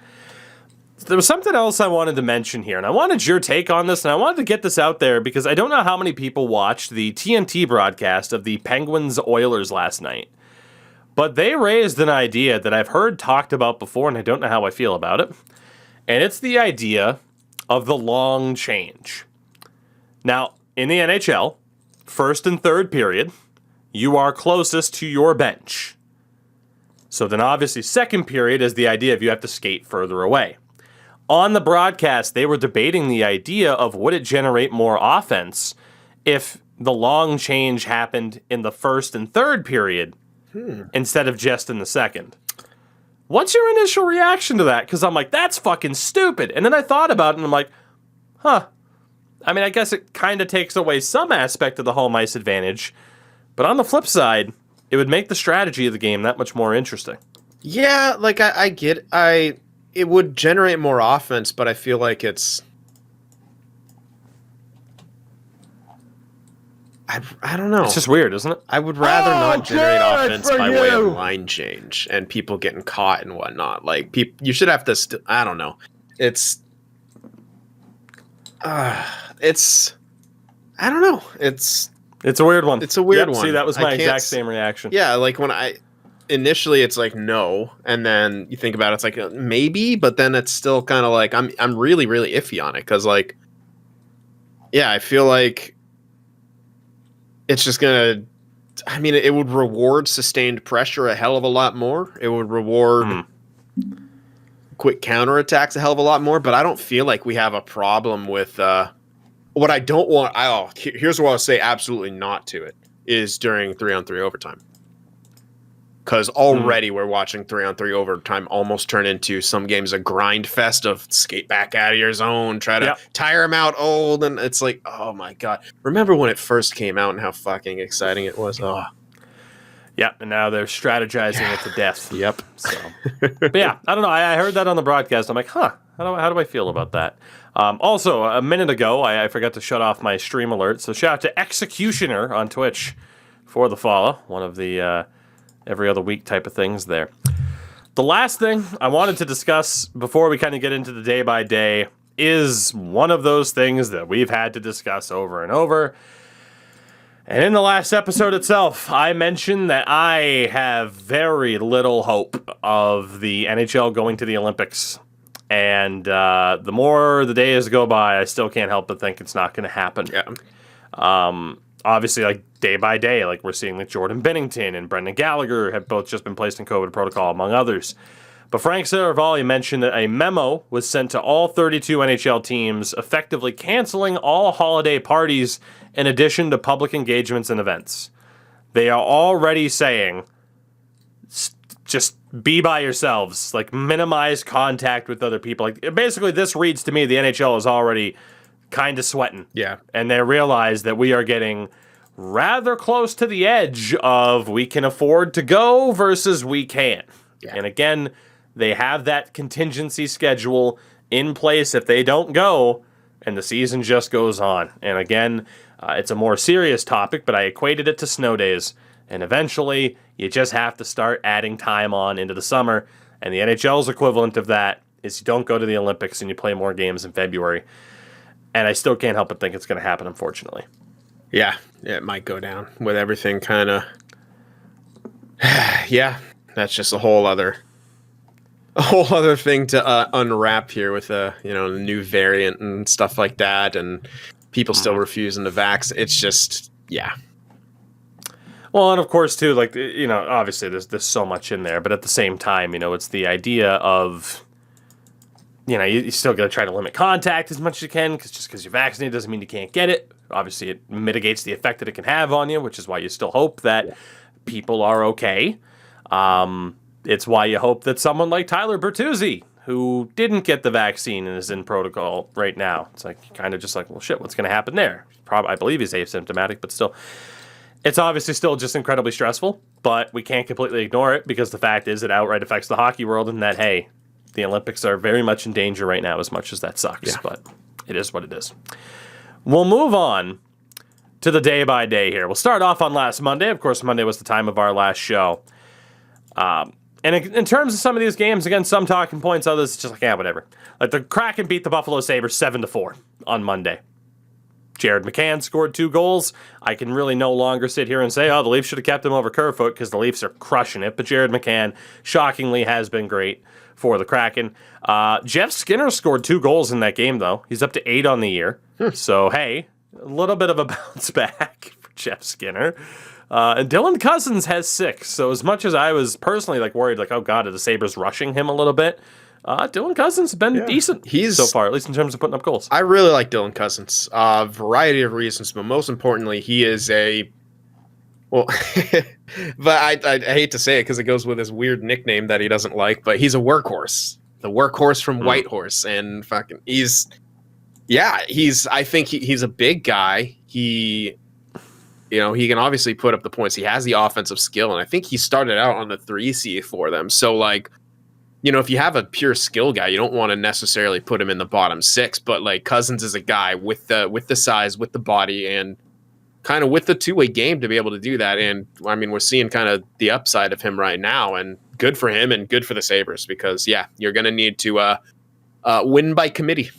There was something else I wanted to mention here, and I wanted your take on this, and I wanted to get this out there because I don't know how many people watched the TNT broadcast of the Penguins-Oilers last night. But they raised an idea that I've heard talked about before, and I don't know how I feel about it. And it's the idea of the long change. Now, in the NHL, first and third period, you are closest to your bench. So then obviously second period is the idea of you have to skate further away. On the broadcast, they were debating the idea of would it generate more offense if the long change happened in the first and third period instead of just in the second. What's your initial reaction to that? Because I'm like, that's fucking stupid. And then I thought about it and I'm like, I mean, I guess it kind of takes away some aspect of the home ice advantage, but on the flip side, it would make the strategy of the game that much more interesting. Yeah, like I get it would generate more offense, but I feel like I don't know. It's just weird, isn't it? I would rather not generate offense by way of line change and people getting caught and whatnot. Like, you should have to. I don't know. It's. I don't know. It's a weird one. It's a weird one. See, that was my exact same reaction. Yeah, like when initially it's like no, and then you think about it, it's like maybe, but then it's still kind of like I'm really really iffy on it because like, yeah, I feel like. It's just gonna. I mean, it would reward sustained pressure a hell of a lot more. It would reward quick counterattacks a hell of a lot more. But I don't feel like we have a problem with what I don't want. Here's what I'll say absolutely not to it is during 3-on-3 overtime. Because already we're watching 3-on-3 overtime almost turn into some games a grind fest of skate back out of your zone, try to tire them out old, and it's like, oh my god! Remember when it first came out and how fucking exciting it was? Oh, yep. And now they're strategizing it to death. Yep. So, but yeah, I don't know. I heard that on the broadcast. I'm like, how do I feel about that? Also, a minute ago, I forgot to shut off my stream alert. So shout out to Executioner on Twitch for the follow. One of the every other week type of things there. The last thing I wanted to discuss before we kind of get into the day by day is one of those things that we've had to discuss over and over. And in the last episode itself, I mentioned that I have very little hope of the NHL going to the Olympics. And the more the days go by, I still can't help but think it's not going to happen. Yeah. Obviously, like day by day, like we're seeing like Jordan Binnington and Brendan Gallagher have both just been placed in COVID protocol, among others. But Frank Saravalli mentioned that a memo was sent to all 32 NHL teams, effectively canceling all holiday parties in addition to public engagements and events. They are already saying, just be by yourselves, like minimize contact with other people. Like basically, this reads to me the NHL is already kind of sweating. Yeah. And they realize that we are getting rather close to the edge of we can afford to go versus we can't. Yeah. And again, they have that contingency schedule in place if they don't go, and the season just goes on. And again, it's a more serious topic, but I equated it to snow days. And eventually, you just have to start adding time on into the summer. And the NHL's equivalent of that is you don't go to the Olympics and you play more games in February. And I still can't help but think it's going to happen, unfortunately. Yeah, it might go down with everything kind of. Yeah, that's just a whole other thing to unwrap here with the new variant and stuff like that, and people still refusing to vax. It's just, yeah. Well, and of course too, like obviously there's so much in there, but at the same time, it's the idea of. You still got to try to limit contact as much as you can, because just because you're vaccinated doesn't mean you can't get it. Obviously, it mitigates the effect that it can have on you, which is why you still hope that people are okay. It's why you hope that someone like Tyler Bertuzzi, who didn't get the vaccine and is in protocol right now, it's like kind of just like, well, shit, what's going to happen there? I believe he's asymptomatic, but still. It's obviously still just incredibly stressful, but we can't completely ignore it because the fact is it outright affects the hockey world and that, hey, the Olympics are very much in danger right now, as much as that sucks, but it is what it is. We'll move on to the day by day here. We'll start off on last Monday. Of course, Monday was the time of our last show. And in terms of some of these games, again, some talking points, others just like, whatever. Like the Kraken beat the Buffalo Sabres 7-4 on Monday. Jared McCann scored 2 goals. I can really no longer sit here and say, the Leafs should have kept him over Kerfoot because the Leafs are crushing it. But Jared McCann, shockingly, has been great for the Kraken. Jeff Skinner scored 2 goals in that game, though. He's up to 8 on the year. So, hey, a little bit of a bounce back for Jeff Skinner. And Dylan Cousins has 6. So as much as I was personally worried, oh God, are the Sabres rushing him a little bit? Dylan Cousins has been decent so far, at least in terms of putting up goals. I really like Dylan Cousins. A variety of reasons, but most importantly, he is well, but I hate to say it because it goes with his weird nickname that he doesn't like, but he's a workhorse. The workhorse from Whitehorse, and fucking Yeah, I think he's a big guy. He can obviously put up the points. He has the offensive skill, and I think he started out on the 3C for them. So, like, if you have a pure skill guy, you don't want to necessarily put him in the bottom 6. But like Cousins is a guy with the size, with the body, and kind of with the two-way game to be able to do that. And I mean, we're seeing kind of the upside of him right now, and good for him and good for the Sabres because you're going to need to win by committee.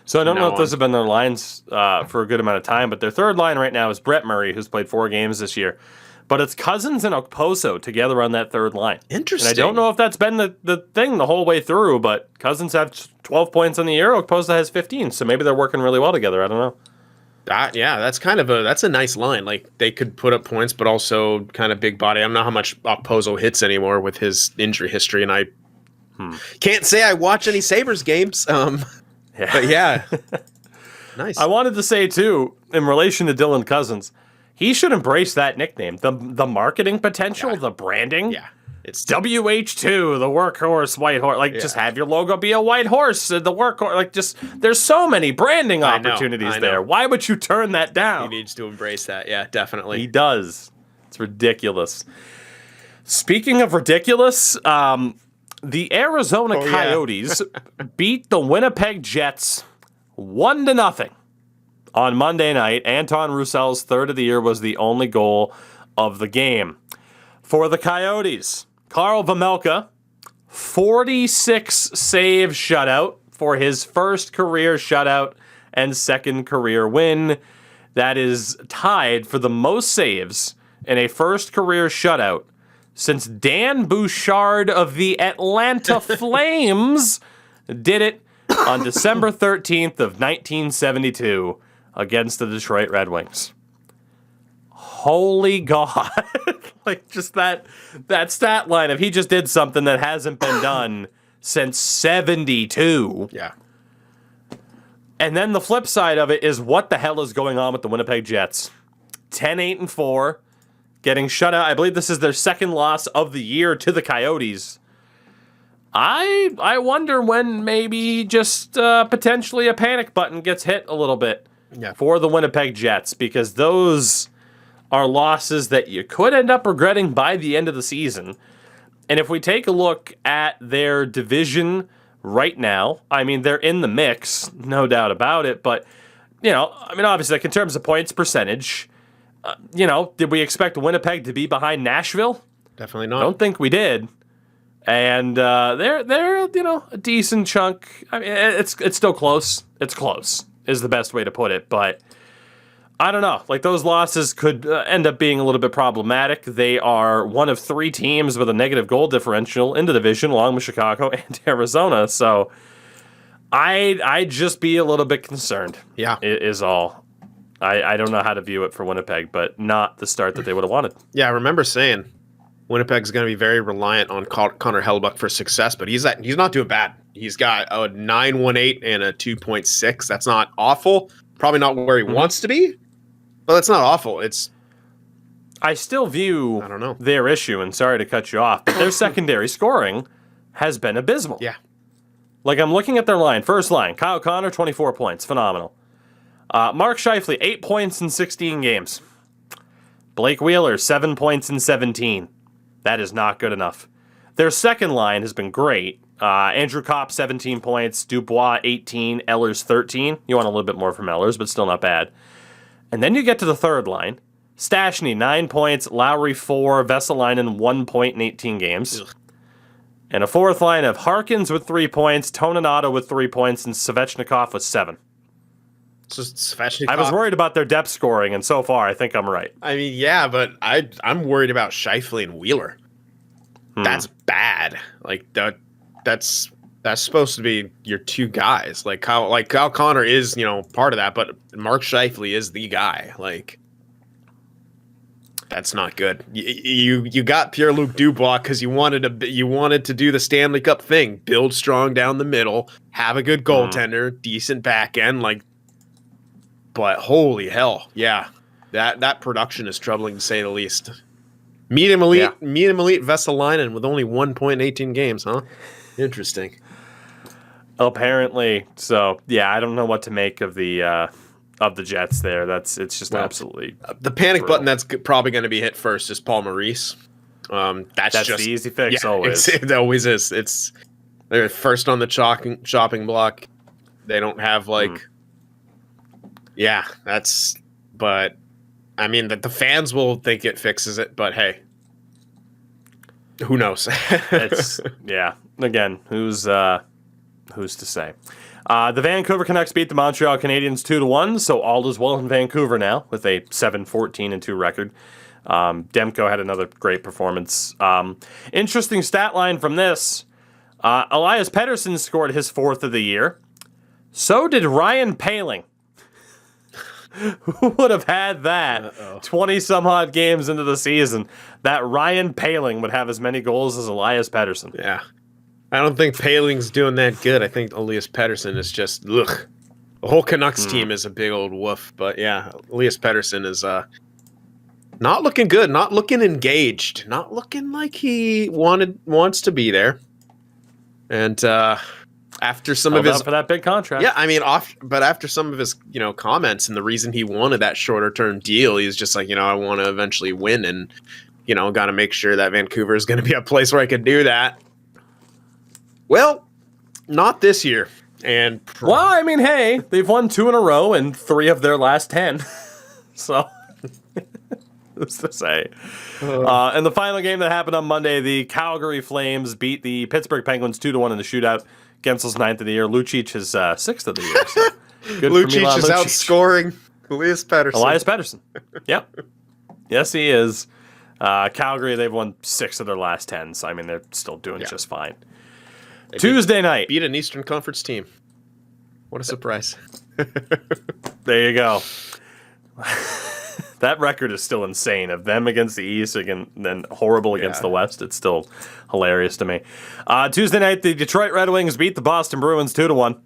So I don't know if those have been their lines for a good amount of time, but their third line right now is Brett Murray, who's played 4 games this year. But it's Cousins and Okposo together on that third line. Interesting. And I don't know if that's been the thing the whole way through, but Cousins have 12 points on the year, Okposo has 15, so maybe they're working really well together. I don't know. That's that's a nice line. Like, they could put up points, but also kind of big body. I don't know how much Okposo hits anymore with his injury history, and I can't say I watch any Sabres games. But yeah, nice. I wanted to say, too, in relation to Dylan Cousins, he should embrace that nickname. The marketing potential, the branding. Yeah. It's WH2, the workhorse, white horse. Like, just have your logo be a white horse, the workhorse. Like, just, there's so many branding opportunities there. Why would you turn that down? He needs to embrace that. Yeah, definitely. He does. It's ridiculous. Speaking of ridiculous, the Arizona Coyotes beat the Winnipeg Jets 1-0 on Monday night. Anton Roussel's third of the year was the only goal of the game. For the Coyotes, Karl Vejmelka, 46 save shutout for his first career shutout and second career win. That is tied for the most saves in a first career shutout since Dan Bouchard of the Atlanta Flames did it on December 13th of 1972 against the Detroit Red Wings. Holy God. Like, just that stat line of he just did something that hasn't been done since 72. Yeah. And then the flip side of it is what the hell is going on with the Winnipeg Jets? 10-8-4. Getting shut out. I believe this is their second loss of the year to the Coyotes. I wonder when maybe just potentially a panic button gets hit a little bit for the Winnipeg Jets, because those are losses that you could end up regretting by the end of the season. And if we take a look at their division right now, I mean, they're in the mix, no doubt about it. But, obviously, like in terms of points percentage, did we expect Winnipeg to be behind Nashville? Definitely not. I don't think we did. And they're a decent chunk. I mean, it's still close. It's close is the best way to put it. But I don't know. Like, those losses could end up being a little bit problematic. They are one of 3 teams with a negative goal differential in the division, along with Chicago and Arizona. So I'd just be a little bit concerned. Yeah, is all. I don't know how to view it for Winnipeg, but not the start that they would have wanted. Yeah, I remember saying Winnipeg's going to be very reliant on Connor Hellebuyck for success, but he's not doing bad. He's got a 9.18 and a 2.6. That's not awful. Probably not where he wants to be, but that's not awful. I still view I don't know. their issue, and sorry to cut you off, but their secondary scoring has been abysmal. Yeah. Like, I'm looking at their line. First line, Kyle Connor, 24 points. Phenomenal. Mark Scheifele, 8 points in 16 games. Blake Wheeler, 7 points in 17. That is not good enough. Their second line has been great. Andrew Kopp, 17 points. Dubois, 18. Ehlers, 13. You want a little bit more from Ehlers, but still not bad. And then you get to the third line. Stastny, 9 points. Lowry, 4. Vesalainen, 1 point in 18 games. Ugh. And a fourth line of Harkins with 3 points, Toninato with 3 points, and Svechnikov with 7. So Svechnikov, I was worried about their depth scoring, and so far I think I'm right. I mean, yeah, but I'm worried about Scheifele and Wheeler. That's bad. Like, that's supposed to be your 2 guys. Like Kyle Connor is, part of that, but Mark Scheifele is the guy. Like, that's not good. You got Pierre-Luc Dubois because you wanted to do the Stanley Cup thing, build strong down the middle, have a good goaltender, decent back end, like. But holy hell, yeah, that production is troubling to say the least. Medium elite Vesalainen with only 1 point in 18 games, huh? Interesting. Apparently. So, yeah, I don't know what to make of the Jets there. It's just absolutely the panic brutal. button that's probably going to be hit first is Paul Maurice. That's just the easy fix. Yeah, Always. It always is. They're first on the chopping block. They don't have but I mean that the fans will think it fixes it, but hey, who knows? Again, who's to say? The Vancouver Canucks beat the Montreal Canadiens 2-1, so all is well in Vancouver now with a 7-14-2 record. Demko had another great performance. Interesting stat line from this. Elias Pettersson scored his 4th of the year. So did Ryan Poehling. Who would have had that 20-some-odd games into the season? That Ryan Poehling would have as many goals as Elias Pettersson. Yeah. I don't think Poehling's doing that good. I think Elias Pettersson is just, ugh. The whole Canucks team is a big old woof. But yeah, Elias Pettersson is not looking good, not looking engaged, not looking like he wants to be there. And after some of his for that big contract, yeah, I mean, but after some of his comments and the reason he wanted that shorter term deal, he's just like, I want to eventually win, and got to make sure that Vancouver is going to be a place where I could do that. Well, not this year. And well, I mean, hey, they've won 2 in a row and 3 of their last 10, so. Who's to say? In the final game that happened on Monday, the Calgary Flames beat the Pittsburgh Penguins 2-1 in the shootout. Gensel's 9th of the year. Lucic is 6th of the year. So good Lucic for is outscoring Elias Pettersson. Yep. Yes, he is. Calgary, they've won 6 of their last 10, so I mean, they're still doing just fine. Tuesday night. Beat an Eastern Conference team. What a surprise. There you go. That record is still insane. Of them against the East, and then horrible against the West. It's still hilarious to me. Tuesday night, the Detroit Red Wings beat the Boston Bruins 2-1.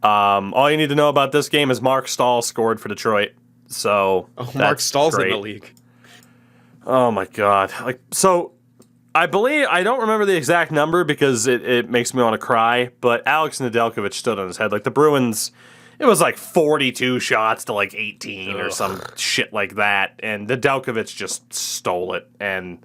All you need to know about this game is Mark Stahl scored for Detroit. So Mark Stahl's in the league. Oh my God! I believe, I don't remember the exact number because it makes me want to cry. But Alex Nedeljkovic stood on his head. Like the Bruins. It was like 42 shots to like 18 or some shit like that. And Nedeljkovic just stole it. And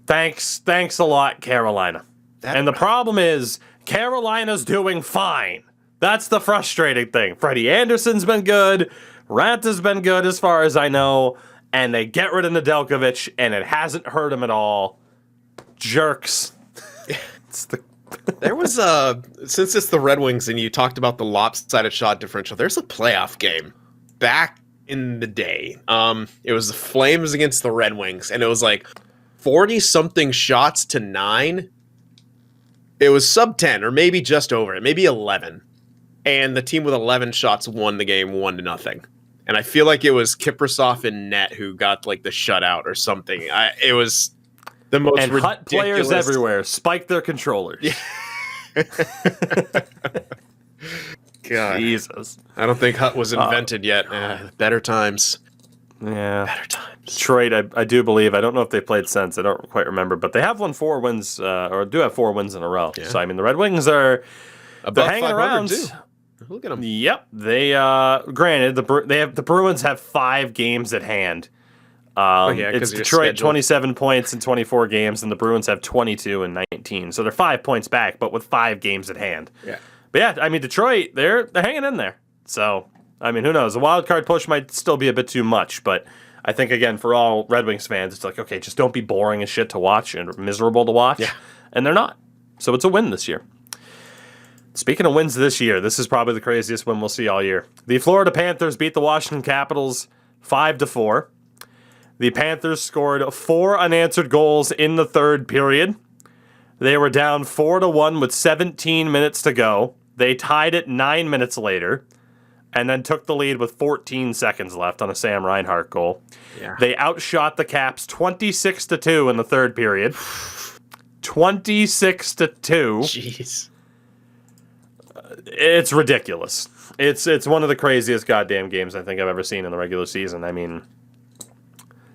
thanks a lot, Carolina. And the problem is, Carolina's doing fine. That's the frustrating thing. Freddie Anderson's been good. Ranta's been good as far as I know. And they get rid of Nedeljkovic, and it hasn't hurt him at all. Jerks. There was since it's the Red Wings and you talked about the lopsided shot differential, there's a playoff game back in the day. It was the Flames against the Red Wings, and it was like 40-something shots to 9. It was sub 10, or maybe just over it, maybe 11. And the team with 11 shots won the game 1-0. And I feel like it was Kiprasov in net who got like the shutout or something. It was the most and ridiculous. Hut players everywhere spike their controllers. Yeah. God. Jesus. I don't think Hut was invented yet. Better times. Yeah. Better times. Detroit, I do believe. I don't know if they played since. I don't quite remember. But they have won 4 wins, or do have 4 wins in a row. Yeah. So, I mean, the Red Wings are above hanging around. Too. Look at them. Yep. They, granted, the Bruins have 5 games at hand. It's Detroit 27 points in 24 games, and the Bruins have 22 and 19. So they're 5 points back, but with 5 games at hand. Yeah. But yeah, I mean, Detroit, they're hanging in there. So, I mean, who knows? A wild card push might still be a bit too much, but I think, again, for all Red Wings fans, it's like, okay, just don't be boring as shit to watch and miserable to watch. Yeah. And they're not. So it's a win this year. Speaking of wins this year, this is probably the craziest win we'll see all year. The Florida Panthers beat the Washington Capitals 5-4. The Panthers scored 4 unanswered goals in the third period. They were down 4-1 with 17 minutes to go. They tied it 9 minutes later and then took the lead with 14 seconds left on a Sam Reinhart goal. Yeah. They outshot the Caps 26-2 in the third period. 26-2. Jeez. It's ridiculous. It's one of the craziest goddamn games I think I've ever seen in the regular season. I mean,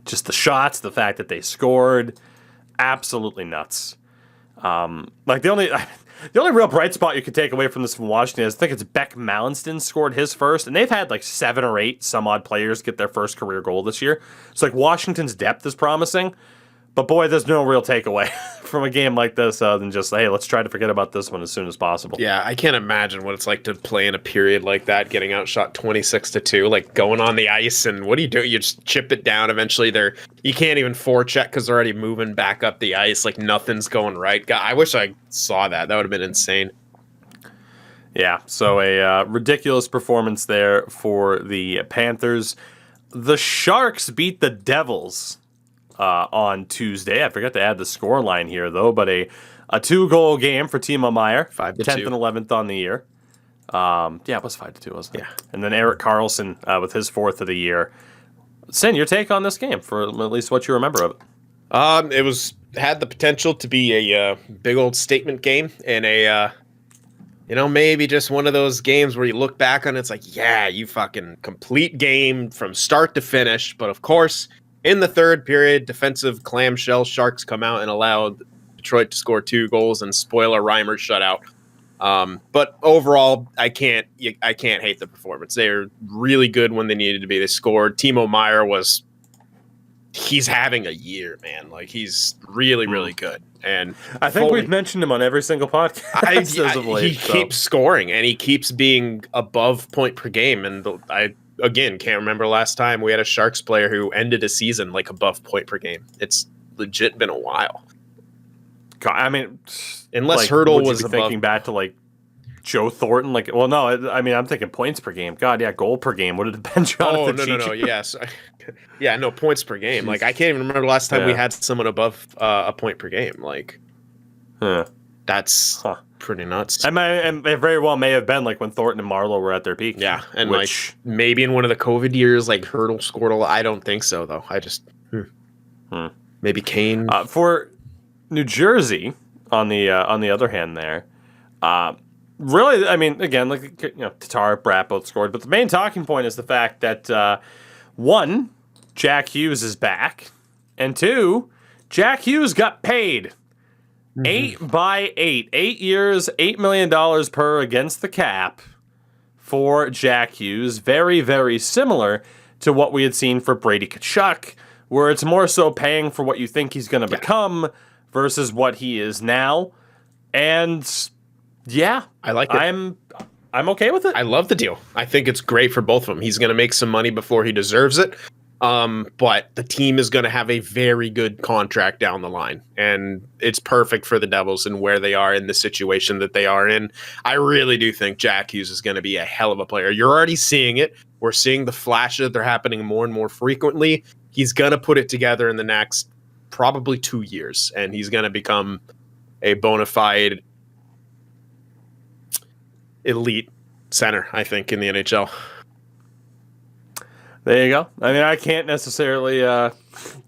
just the shots, the fact that they scored, absolutely nuts. Like the only real bright spot you could take away from this from Washington is I think it's Beck Mallinston scored his first, and they've had like 7 or 8 some odd players get their first career goal this year. So like Washington's depth is promising, but boy, there's no real takeaway from a game like this other than just, hey, let's try to forget about this one as soon as possible. Yeah, I can't imagine what it's like to play in a period like that, getting outshot 26-2, like going on the ice, and what do? You just chip it down. Eventually, you can't even forecheck because they're already moving back up the ice, like nothing's going right. God, I wish I saw that. That would have been insane. Yeah, so a ridiculous performance there for the Panthers. The Sharks beat the Devils on Tuesday. I forgot to add the score line here, though, but a 2-goal game for Timo Meier, 5-2. 10th and 11th on the year. Yeah, it was 5-2, wasn't it? Yeah. And then Erik Karlsson with his 4th of the year. Sin, your take on this game, for at least what you remember of it. It had the potential to be a big old statement game, and maybe just one of those games where you look back on it, it's like, yeah, you fucking complete game from start to finish. But of course, in the third period, defensive clamshell Sharks come out and allow Detroit to score 2 goals and spoil a Reimer shutout. But overall, I can't hate the performance. They're really good when they needed to be. They scored. Timo Meier he's having a year, man. Like, he's really, really good. And I think we've mentioned him on every single podcast as of late. He keeps scoring, and he keeps being above point per game. And I again can't remember last time we had a Sharks player who ended a season like above point per game. It's legit been a while. God, I mean, unless like, Hurdle would you was be above, thinking back to like Joe Thornton. Like, well, no, I mean, I'm thinking points per game. God, yeah, goal per game. Would it have been Jonathan? No. Yes, yeah, no points per game. Like, I can't even remember the last time we had someone above a point per game. Like, that's pretty nuts. And it very well may have been like when Thornton and Marlowe were at their peak. Yeah, and like maybe in one of the COVID years, like Hurdle scored a lot. I don't think so, though. I just maybe Kane for New Jersey. On the other hand, there, really, I mean, again, like Tatar, Bratt both scored, but the main talking point is the fact that 1, Jack Hughes is back, and 2, Jack Hughes got paid 8 by 8, 8 years, $8 million per against the cap for Jack Hughes. Very, very similar to what we had seen for Brady Tkachuk, where it's more so paying for what you think he's going to become versus what he is now. And yeah, I like it. I'm okay with it. I love the deal. I think it's great for both of them. He's going to make some money before he deserves it. But the team is going to have a very good contract down the line, and it's perfect for the Devils and where they are in the situation that they are in. I really do think Jack Hughes is going to be a hell of a player. You're already seeing it. We're seeing the flashes. They're happening more and more frequently. He's going to put it together in the next probably 2 years, and he's going to become a bona fide elite center, I think, in the NHL. There you go. I mean, I can't necessarily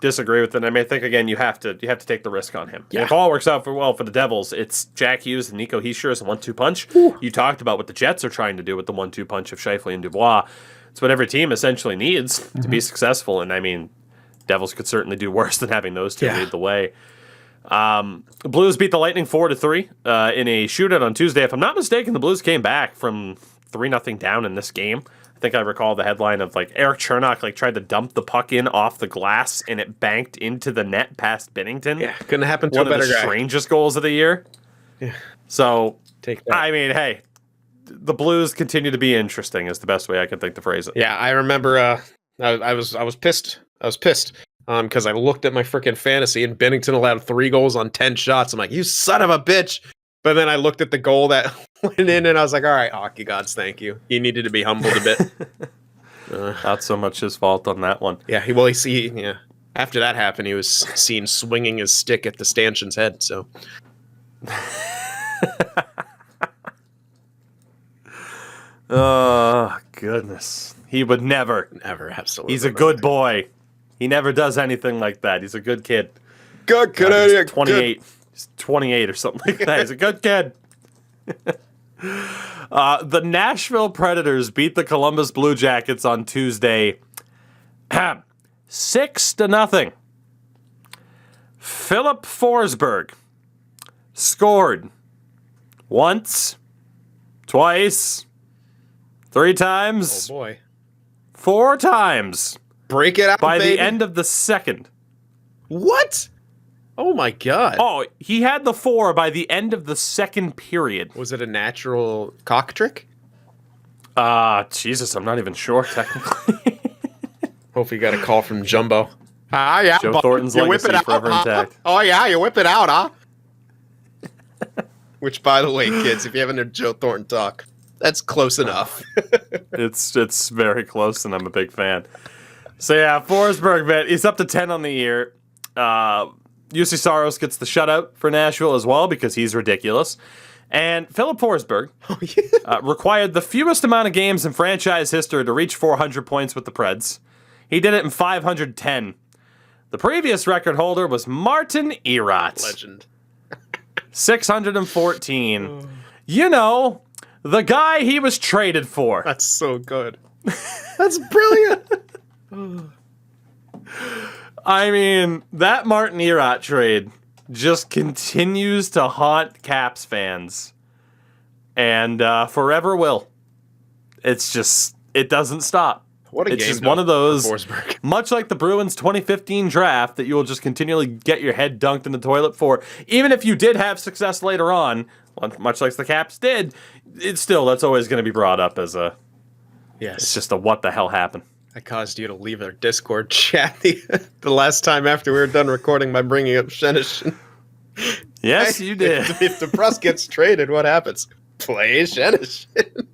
disagree with it. I mean, I think again, you have to take the risk on him. Yeah. If all works out for the Devils, it's Jack Hughes and Nico Hischier as a 1-2 punch. Ooh. You talked about what the Jets are trying to do with the 1-2 punch of Scheifele and Dubois. It's what every team essentially needs to be successful. And I mean, Devils could certainly do worse than having those two lead the way. The Blues beat the Lightning 4-3 in a shootout on Tuesday. If I'm not mistaken, the Blues came back from 3-0 down in this game. I think I recall the headline of like Eric Chernak tried to dump the puck in off the glass and it banked into the net past Binnington. Yeah, couldn't happen to a better guy. One of the strangest goals of the year. Yeah. So take that. I mean, hey, the Blues continue to be interesting is the best way I can think to phrase it. Yeah, I remember I was pissed. I was pissed because I looked at my freaking fantasy and Binnington allowed 3 goals on 10 shots. I'm like, you son of a bitch. But then I looked at the goal that went in and I was like, all right, hockey gods, thank you. He needed to be humbled a bit. Not so much his fault on that one. Yeah, after that happened, he was seen swinging his stick at the stanchion's head. So, oh goodness, he would never, absolutely. He's a good boy. He never does anything like that. He's a good kid. Good Canadian. 28. Good. He's 28 or something like that. He's a good kid. The Nashville Predators beat the Columbus Blue Jackets on Tuesday 6-0. Philip Forsberg scored once, twice, 3 times, Oh boy. 4 times Break it out, by baby. the end of the second. What? Oh my god. Oh, he had the 4 by the end of the second period. Was it a natural cock trick? Jesus, I'm not even sure technically. Hopefully you got a call from Jumbo. Yeah. Joe Thornton's You whip legacy it out, forever huh? intact. Oh yeah, you whip it out, huh? Which, by the way, kids, if you haven't heard Joe Thornton talk, that's close enough. It's very close, and I'm a big fan. So yeah, Forsberg, man, he's up to 10 on the year. UC Saros gets the shutout for Nashville as well because he's ridiculous. And Philip Forsberg required the fewest amount of games in franchise history to reach 400 points with the Preds. He did it in 510. The previous record holder was Martin Erat. Legend. 614. You know, the guy he was traded for. That's so good. That's brilliant. I mean, that Martin Erat trade just continues to haunt Caps fans. And forever will. It's just, it doesn't stop. What a It's game just one of those, for Forsberg. much like the Bruins 2015 draft, that you will just continually get your head dunked in the toilet for. Even if you did have success later on, much like the Caps did, it's still, that's always going to be brought up as a, Yes. it's just a what the hell happened. I caused you to leave our Discord chat the last time after we were done recording by bringing up Shenishin. Yes, you did. If the press gets traded, what happens? Play Shenishin.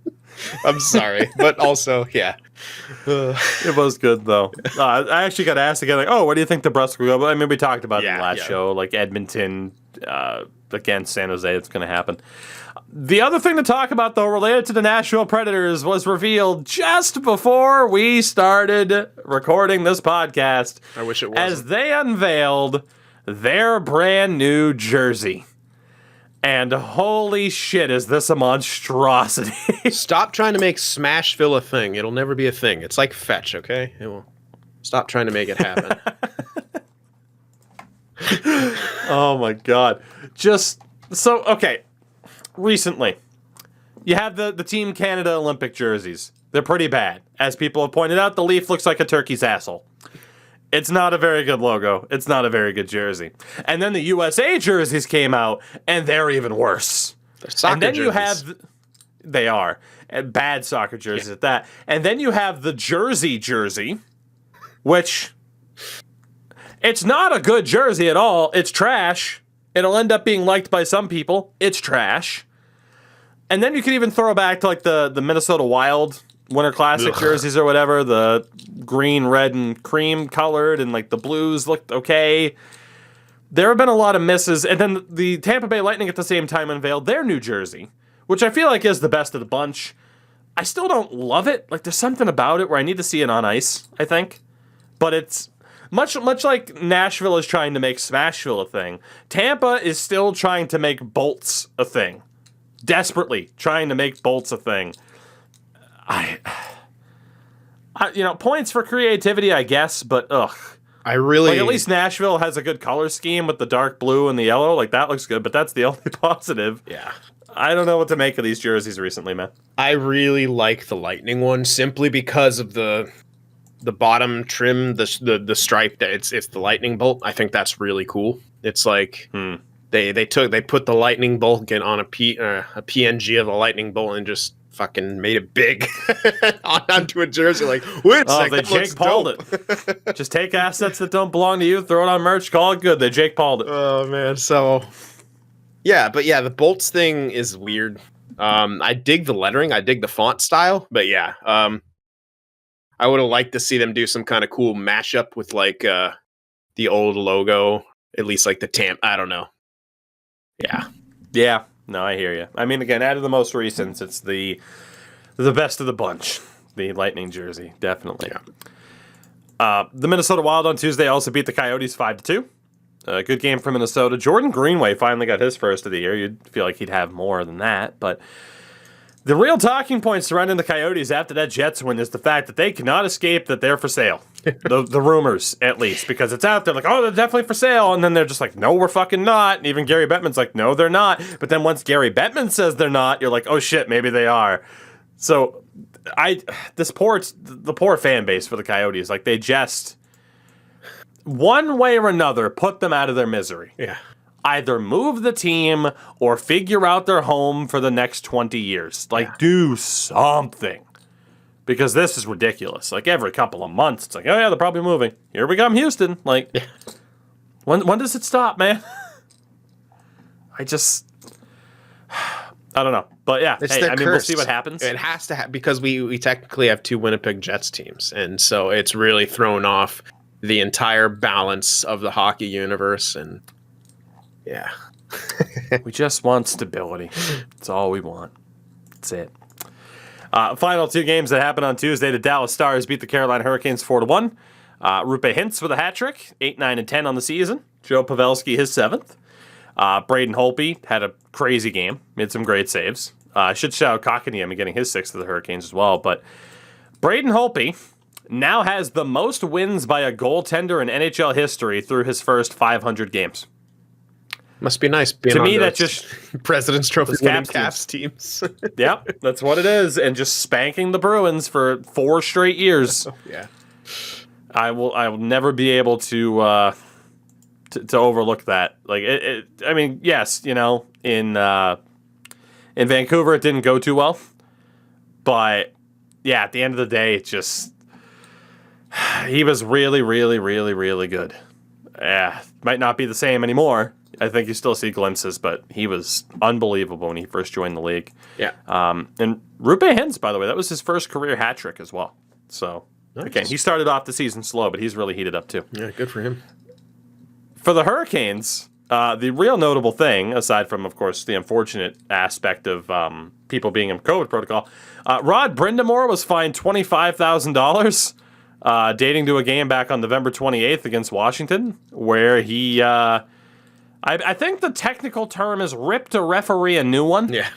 I'm sorry, but also, yeah. It was good, though. I actually got asked again, like, oh, where do you think the Bruins will go? I mean, we talked about it in the last show, like Edmonton against San Jose, it's going to happen. The other thing to talk about, though, related to the Nashville Predators, was revealed just before we started recording this podcast. I wish it wasn't. As they unveiled their brand new jersey. And holy shit, is this a monstrosity? Stop trying to make Smashville a thing. It'll never be a thing. It's like Fetch, okay? It will. Stop trying to make it happen. Oh my god. Just, so, okay. Recently, you have the Team Canada Olympic jerseys. They're pretty bad. As people have pointed out, the leaf looks like a turkey's asshole. It's not a very good logo. It's not a very good jersey. And then the USA jerseys came out, and they're even worse. They're soccer and then jerseys. you have, they are, and bad soccer jerseys at that. And then you have the jersey, which, it's not a good jersey at all. It's trash. It'll end up being liked by some people. It's trash. And then you can even throw back to like the Minnesota Wild Winter Classic jerseys or whatever, the green, red, and cream colored, and like the blues looked okay. There have been a lot of misses, and then the Tampa Bay Lightning at the same time unveiled their new jersey, which I feel like is the best of the bunch. I still don't love it. Like, there's something about it where I need to see it on ice, I think. But it's much like Nashville is trying to make Smashville a thing. Tampa is still trying to make Bolts a thing. Desperately trying to make Bolts a thing. I points for creativity, I guess, but ugh. I really... Like, at least Nashville has a good color scheme with the dark blue and the yellow. Like, that looks good, but that's the only positive. Yeah. I don't know what to make of these jerseys recently, man. I really like the Lightning one simply because of the bottom trim, the stripe that it's the lightning bolt. I think that's really cool. It's like they put the lightning bolt on a PNG of the lightning bolt and just fucking made it big onto a jersey. Like, wait a second, they Jake Pauled it. Just take assets that don't belong to you, throw it on merch, call it good. They Jake Pauled it. Oh man, so yeah, but yeah, the bolts thing is weird. I dig the lettering, I dig the font style, but yeah, I would have liked to see them do some kind of cool mashup with like the old logo, at least like the Tampa. I don't know. Yeah. No, I hear you. I mean, again, out of the most recent, it's the best of the bunch. The Lightning jersey, definitely. Yeah. The Minnesota Wild on Tuesday also beat the Coyotes 5-2. Good game for Minnesota. Jordan Greenway finally got his first of the year. You'd feel like he'd have more than that, but the real talking point surrounding the Coyotes after that Jets win is the fact that they cannot escape that they're for sale. the rumors, at least, because it's out there like, oh, they're definitely for sale. And then they're just like, no, we're fucking not. And even Gary Bettman's like, no, they're not. But then once Gary Bettman says they're not, you're like, oh shit, maybe they are. So the poor fan base for the Coyotes, like they just, one way or another, put them out of their misery. Yeah. Either move the team or figure out their home for the next 20 years. Like, do something. Because this is ridiculous. Like, every couple of months, it's like, oh, yeah, they're probably moving. Here we come, Houston. Like, when does it stop, man? I don't know. But, yeah, we'll see what happens. It has to because we technically have 2 Winnipeg Jets teams. And so it's really thrown off the entire balance of the hockey universe. And, yeah. We just want stability. That's all we want. That's it. Final 2 games that happened on Tuesday. The Dallas Stars beat the Carolina Hurricanes 4-1. Rupe Hintz with a hat trick, 8, 9, and 10 on the season. Joe Pavelski, his 7th. Braden Holtby had a crazy game, made some great saves. I should shout out Kotkaniemi getting his 6th of the Hurricanes as well. But Braden Holtby now has the most wins by a goaltender in NHL history through his first 500 games. Must be nice being to on me, those that just President's Trophy winning Caps teams. Yep, that's what it is, and just spanking the Bruins for 4 straight years. Yeah, I will never be able to overlook that. Like I mean, yes, in Vancouver it didn't go too well, but yeah, at the end of the day, it just he was really, really, really, really good. Yeah, might not be the same anymore. I think you still see glimpses, but he was unbelievable when he first joined the league. Yeah. And Rupe Hintz, by the way, that was his first career hat trick as well. So, again, he started off the season slow, but he's really heated up too. Yeah, good for him. For the Hurricanes, the real notable thing, aside from, of course, the unfortunate aspect of people being in COVID protocol, Rod Brindamore was fined $25,000 dating to a game back on November 28th against Washington, where he... I think the technical term is ripped a referee a new one. Yeah.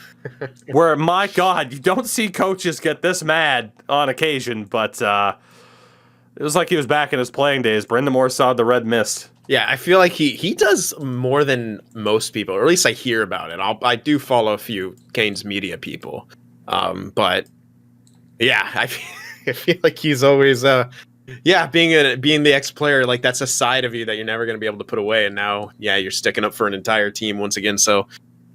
Where, my God, you don't see coaches get this mad on occasion, but it was like he was back in his playing days. Brindamore saw the red mist. Yeah, I feel like he does more than most people, or at least I hear about it. I do follow a few Canes media people. But, yeah, I feel like he's always... being the ex-player, like that's a side of you that you're never going to be able to put away. And now, you're sticking up for an entire team once again. So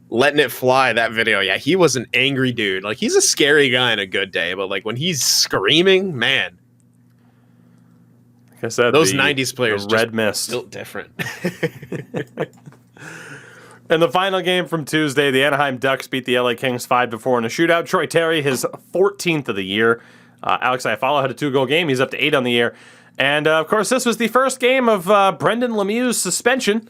letting it fly, that video, he was an angry dude. Like he's a scary guy in a good day, but like when he's screaming, man. Like I said, those 90s players red mist built different. In the final game from Tuesday, the Anaheim Ducks beat the LA Kings 5-4 in a shootout. Troy Terry, his 14th of the year. Alex Iafallo had a 2-goal game. He's up to 8 on the year. And, of course, this was the first game of Brendan Lemieux's suspension.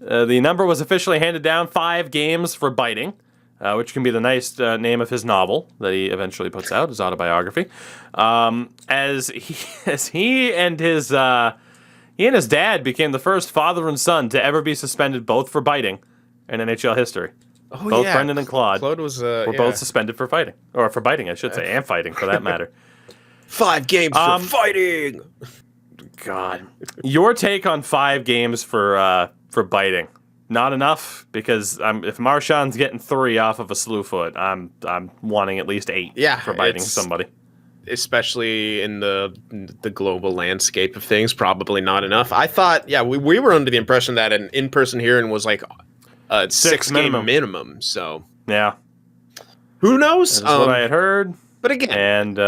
The number was officially handed down, 5 games for biting, which can be the nice name of his novel that he eventually puts out, his autobiography. As he and his dad became the first father and son to ever be suspended both for biting in NHL history. Oh, both Brendan and Claude were both suspended for fighting. Or for biting, I should say, and fighting, for that matter. 5 games for fighting! God. Your take on 5 games for biting. Not enough? Because if Marchand's getting 3 off of a slew foot, I'm wanting at least 8 for biting somebody. Especially in the global landscape of things, probably not enough. I thought, we were under the impression that an in-person hearing was like... 6 minimum. So yeah, who knows? That's what I had heard. But again, and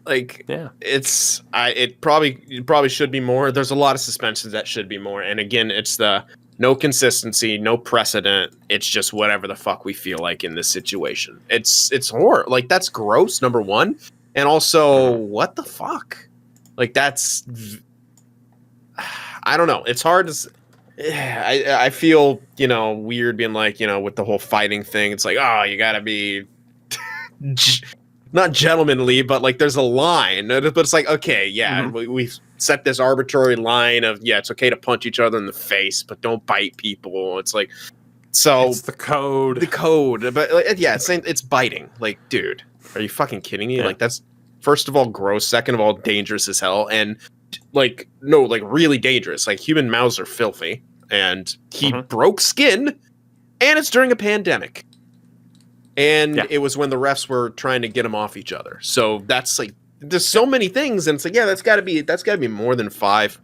it probably should be more. There's a lot of suspensions that should be more. And again, it's the no consistency, no precedent. It's just whatever the fuck we feel like in this situation. It's horror. Like that's gross. Number one, and also what the fuck? Like that's I don't know. It's hard to. I feel, weird being like, with the whole fighting thing. It's like, oh, you gotta be not gentlemanly, but like there's a line. But it's like, okay, we've set this arbitrary line of, it's okay to punch each other in the face, but don't bite people. It's like, so it's the code. The code. But it's biting. Like, dude, are you fucking kidding me? Yeah. Like that's, first of all, gross. Second of all, dangerous as hell. And really dangerous. Like, human mouths are filthy, and he broke skin, and it's during a pandemic. And it was when the refs were trying to get him off each other. So that's like, there's so many things, and it's like, yeah, that's got to be more than 5.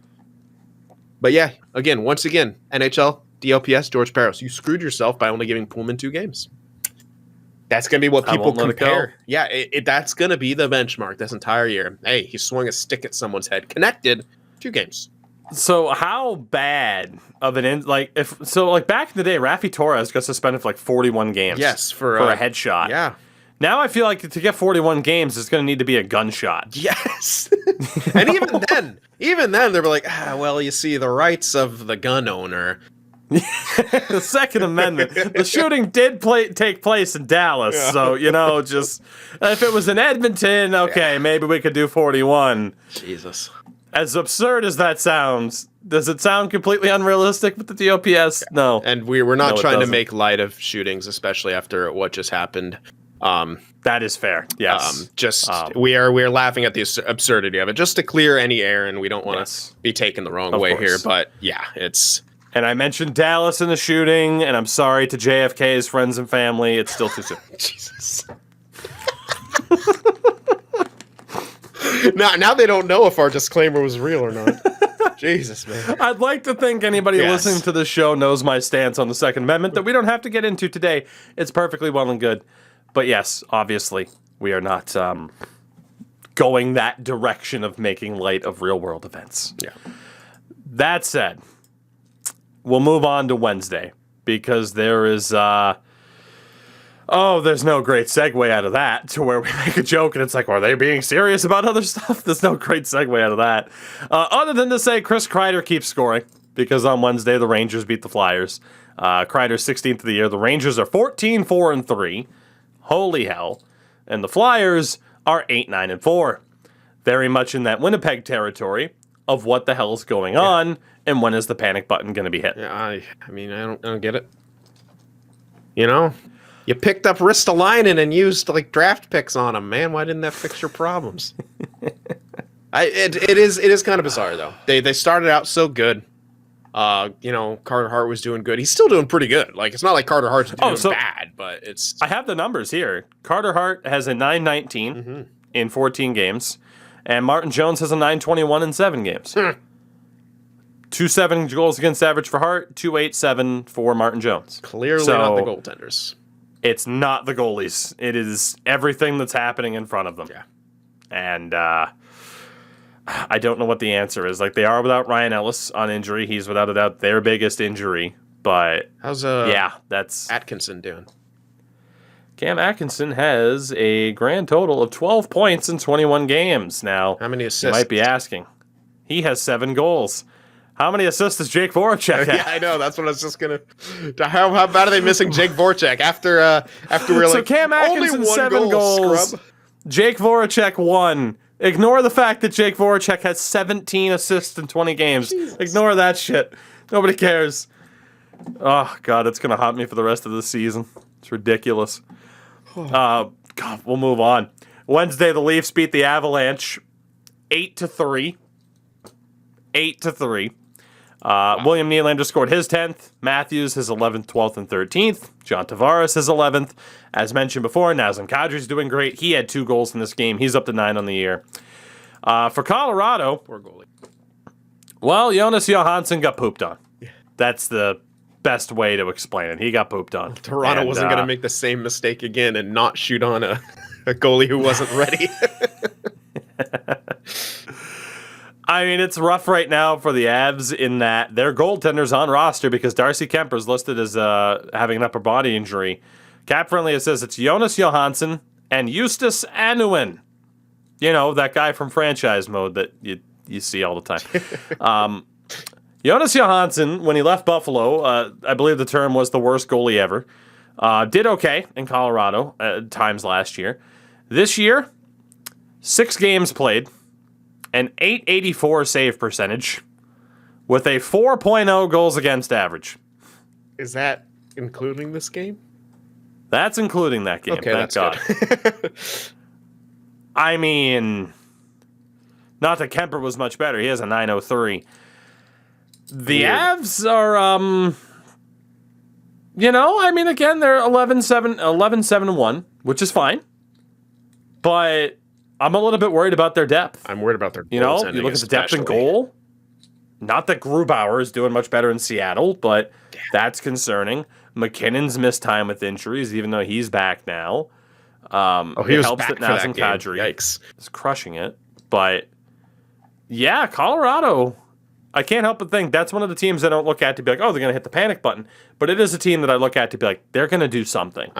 But yeah, once again, NHL, DLPS, George Parros, you screwed yourself by only giving Pullman 2 games. That's going to be what people compare. Yeah, that's going to be the benchmark this entire year. Hey, he swung a stick at someone's head. Connected, 2 games. So how bad of back in the day, Rafi Torres got suspended for like 41 games. Yes, for a headshot. Yeah. Now I feel like to get 41 games, it's going to need to be a gunshot. Yes. And even then, they were like, well, you see, the rights of the gun owner. The Second Amendment. The shooting did take place in Dallas, so, just if it was in Edmonton, okay, maybe we could do 41. Jesus. As absurd as that sounds, does it sound completely unrealistic with the DOPS? No. And we're not trying to make light of shootings, especially after what just happened. That is fair. Yes. We are laughing at the absurdity of it, just to clear any air, and we don't want to be taken the wrong way here. But yeah, it's. And I mentioned Dallas in the shooting, and I'm sorry to JFK's friends and family. It's still too soon. Jesus. Now they don't know if our disclaimer was real or not. Jesus, man. I'd like to think anybody listening to this show knows my stance on the Second Amendment that we don't have to get into today. It's perfectly well and good. But yes, obviously, we are not going that direction of making light of real-world events. Yeah. That said, we'll move on to Wednesday because there is... there's no great segue out of that to where we make a joke and it's like, are they being serious about other stuff? There's no great segue out of that. Other than to say Chris Kreider keeps scoring because on Wednesday the Rangers beat the Flyers. Kreider's 16th of the year. The Rangers are 14-4-3. Holy hell. And the Flyers are 8-9-4. Very much in that Winnipeg territory of what the hell is going on and when is the panic button going to be hit. Yeah, I don't get it. You picked up Ristolainen and used like draft picks on him, man. Why didn't that fix your problems? It is kind of bizarre though. They started out so good. Carter Hart was doing good. He's still doing pretty good. Like, it's not like Carter Hart's doing bad, but it's. I have the numbers here. Carter Hart has a 919 in 14 games, and Martin Jones has a 921 in 7 games. 2.7 goals against average for Hart, 2.87 for Martin Jones. Clearly not the goaltenders. It's not the goalies. It is everything that's happening in front of them. Yeah. And I don't know what the answer is. Like, they are without Ryan Ellis on injury. He's without a doubt their biggest injury. But how's that's Atkinson doing? Cam Atkinson has a grand total of 12 points in 21 games. Now, how many assists? You might be asking. He has 7 goals. How many assists does Jake Voracek have? Yeah, I know. That's what I was just gonna. How bad are they missing Jake Voracek after we're like Cam Atkinson 7 goals, scrub. Jake Voracek 1. Ignore the fact that Jake Voracek has 17 assists in 20 games. Jesus. Ignore that shit. Nobody cares. Oh God, it's gonna haunt me for the rest of the season. It's ridiculous. God, we'll move on. Wednesday, the Leafs beat the Avalanche 8-3. 8-3. William Nylander scored his 10th. Matthews his 11th, 12th, and 13th. John Tavares his 11th. As mentioned before, Nazem Kadri's doing great. He had 2 goals in this game. He's up to 9 on the year. For Colorado, poor goalie. Well, Jonas Johansson got pooped on. Yeah. That's the best way to explain it. He got pooped on. Toronto wasn't going to make the same mistake again and not shoot on a goalie who wasn't ready. I mean, it's rough right now for the Avs in that their goaltender's on roster because Darcy Kemper's listed as having an upper body injury. Cap friendly, it says it's Jonas Johansson and Justus Anuin. You know, that guy from Franchise Mode that you see all the time. Jonas Johansson, when he left Buffalo, I believe the term was the worst goalie ever. Did okay in Colorado at times last year. This year, 6 games played, an .884 save percentage, with a 4.0 goals against average. Is that including this game? That's including that game. Okay, thank that's God. Good. I mean, Not that Kemper was much better. He has a 903. The Weird. Avs are, again, they're 11-7-1, which is fine. But I'm a little bit worried about their depth. I'm worried about their you look at the depth in goal. Not that Grubauer is doing much better in Seattle, but that's concerning. McKinnon's missed time with injuries, even though he's back now. He was helps back that for that Nazem game. Kadri Yikes. is crushing it. But, yeah, Colorado, I can't help but think that's one of the teams I don't look at to be like, oh, they're going to hit the panic button. But it is a team that I look at to be like, they're going to do something.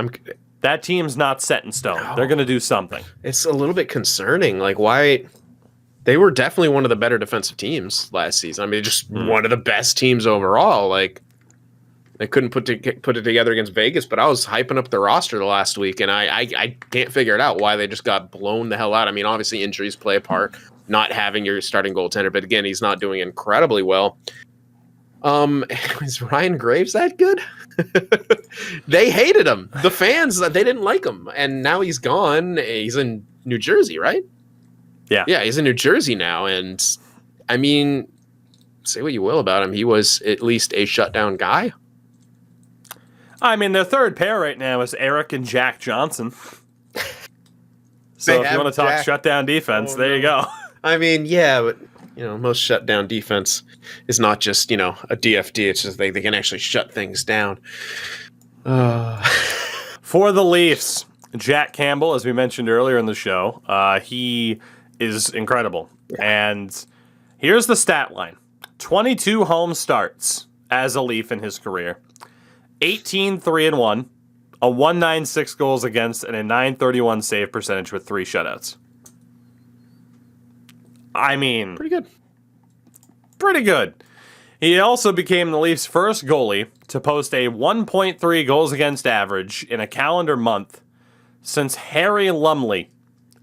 That team's not set in stone. No. They're going to do something. It's a little bit concerning. Like, why? They were definitely one of the better defensive teams last season. I mean, just one of the best teams overall. Like, they couldn't put it together against Vegas, but I was hyping up the roster the last week, and I can't figure it out why they just got blown the hell out. I mean, obviously injuries play a part, not having your starting goaltender, but again, he's not doing incredibly well. Is Ryan Graves that good? They hated him. The fans, they didn't like him, and now he's gone. He's in New Jersey, right? Yeah, he's in New Jersey now, and I mean, say what you will about him, he was at least a shutdown guy. I mean, their third pair right now is Eric and Jack Johnson. So if you want to talk shutdown defense, there you go. I mean, yeah, but most shutdown defense is not just a DFD. It's just they can actually shut things down. For the Leafs, Jack Campbell, as we mentioned earlier in the show, he is incredible. And here's the stat line. 22 home starts as a Leaf in his career. 18-3-1, a 196 goals against, and a 931 save percentage with 3 shutouts. I mean, Pretty good. Pretty good. He also became the Leafs' first goalie to post a 1.3 goals against average in a calendar month since Harry Lumley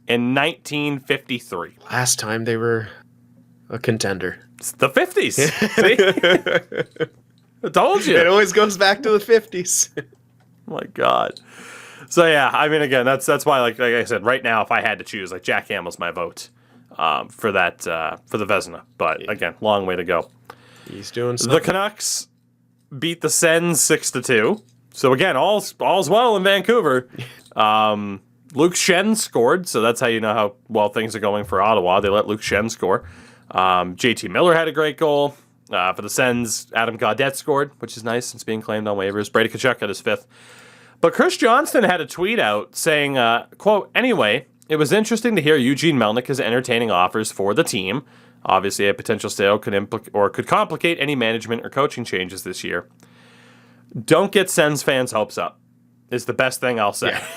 in 1953. Last time they were a contender. It's the 50s. See? I told you. It always goes back to the 50s. Oh my God. So yeah, I mean, again, that's why, like I said, right now, if I had to choose, like Jack Campbell's my vote for that for the Vezina. But again, long way to go. He's doing something. The Canucks beat the Sens 6-2. So again, all's well in Vancouver. Luke Shen scored, so that's how you know how well things are going for Ottawa. They let Luke Shen score. JT Miller had a great goal. For the Sens, Adam Gaudette scored, which is nice. It's being claimed on waivers. Brady Tkachuk got his 5th. But Chris Johnston had a tweet out saying, quote, anyway, it was interesting to hear Eugene Melnyk is entertaining offers for the team. Obviously, a potential sale could complicate any management or coaching changes this year. Don't get Sens fans' hopes up, is the best thing I'll say. Yeah.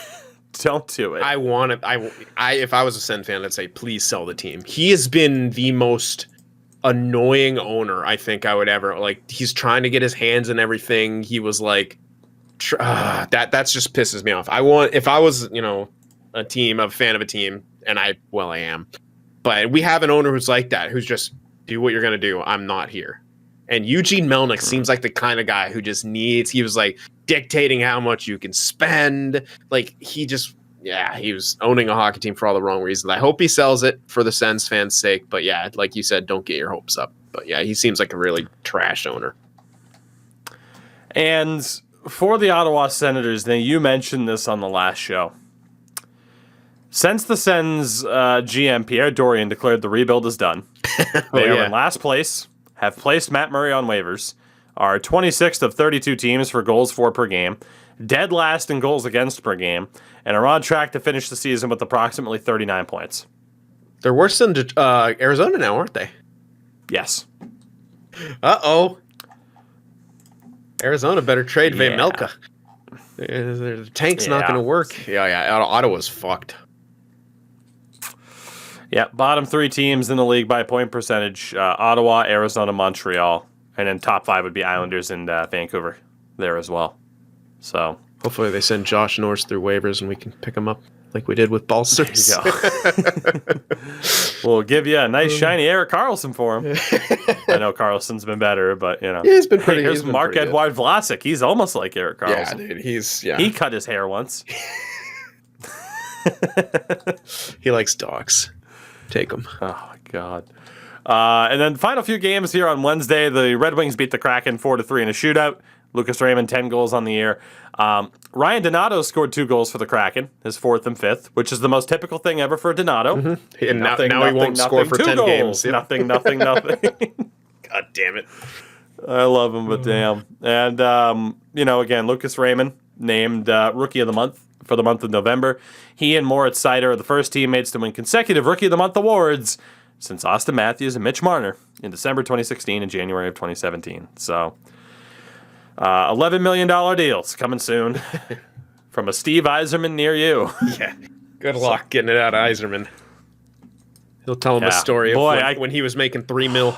Don't do it. If I was a Sens fan, I'd say, please sell the team. He has been the most annoying owner I think I would ever, like, he's trying to get his hands in everything. He was like, that's just pisses me off. If I was, a fan of a team, and I am, but we have an owner who's like that, who's just, do what you're going to do. I'm not here. And Eugene Melnyk seems like the kind of guy who just he was like dictating how much you can spend. Like he was owning a hockey team for all the wrong reasons. I hope he sells it for the Sens fans' sake. But yeah, like you said, don't get your hopes up. But yeah, he seems like a really trash owner. And for the Ottawa Senators, now you mentioned this on the last show. Since the Sens GM Pierre Dorian declared the rebuild is done, they are in last place, have placed Matt Murray on waivers, are 26th of 32 teams for goals for per game, dead last in goals against per game, and are on track to finish the season with approximately 39 points. They're worse than Arizona now, aren't they? Yes. Uh-oh. Arizona better trade Vejmelka. The tank's not going to work. Yeah. Ottawa's fucked. Yeah, bottom 3 teams in the league by point percentage, Ottawa, Arizona, Montreal. And then top 5 would be Islanders and Vancouver there as well. So hopefully they send Josh Norris through waivers and we can pick him up like we did with Balsers. We'll give you a nice shiny Erik Karlsson for him. I know Karlsson's been better, but Yeah, he's been pretty. Here's Marc-Edouard Vlasic. He's almost like Erik Karlsson. Yeah, dude. He cut his hair once. He likes dogs. Take them. Oh, my God. And then the final few games here on Wednesday, the Red Wings beat the Kraken 4-3 in a shootout. Lucas Raymond, 10 goals on the year. Ryan Donato scored 2 goals for the Kraken, his 4th and 5th, which is the most typical thing ever for Donato. Mm-hmm. And now he won't score for 10 games. Yeah. Nothing. God damn it. I love him, but damn. And, again, Lucas Raymond named Rookie of the Month for the month of November. He and Moritz Seider are the first teammates to win consecutive Rookie of the Month awards since Austin Matthews and Mitch Marner in December 2016 and January of 2017. So, $11 million deals coming soon from a Steve Yzerman near you. Yeah. Good luck getting it out of Yzerman. He'll tell him a story of when he was making $3 million.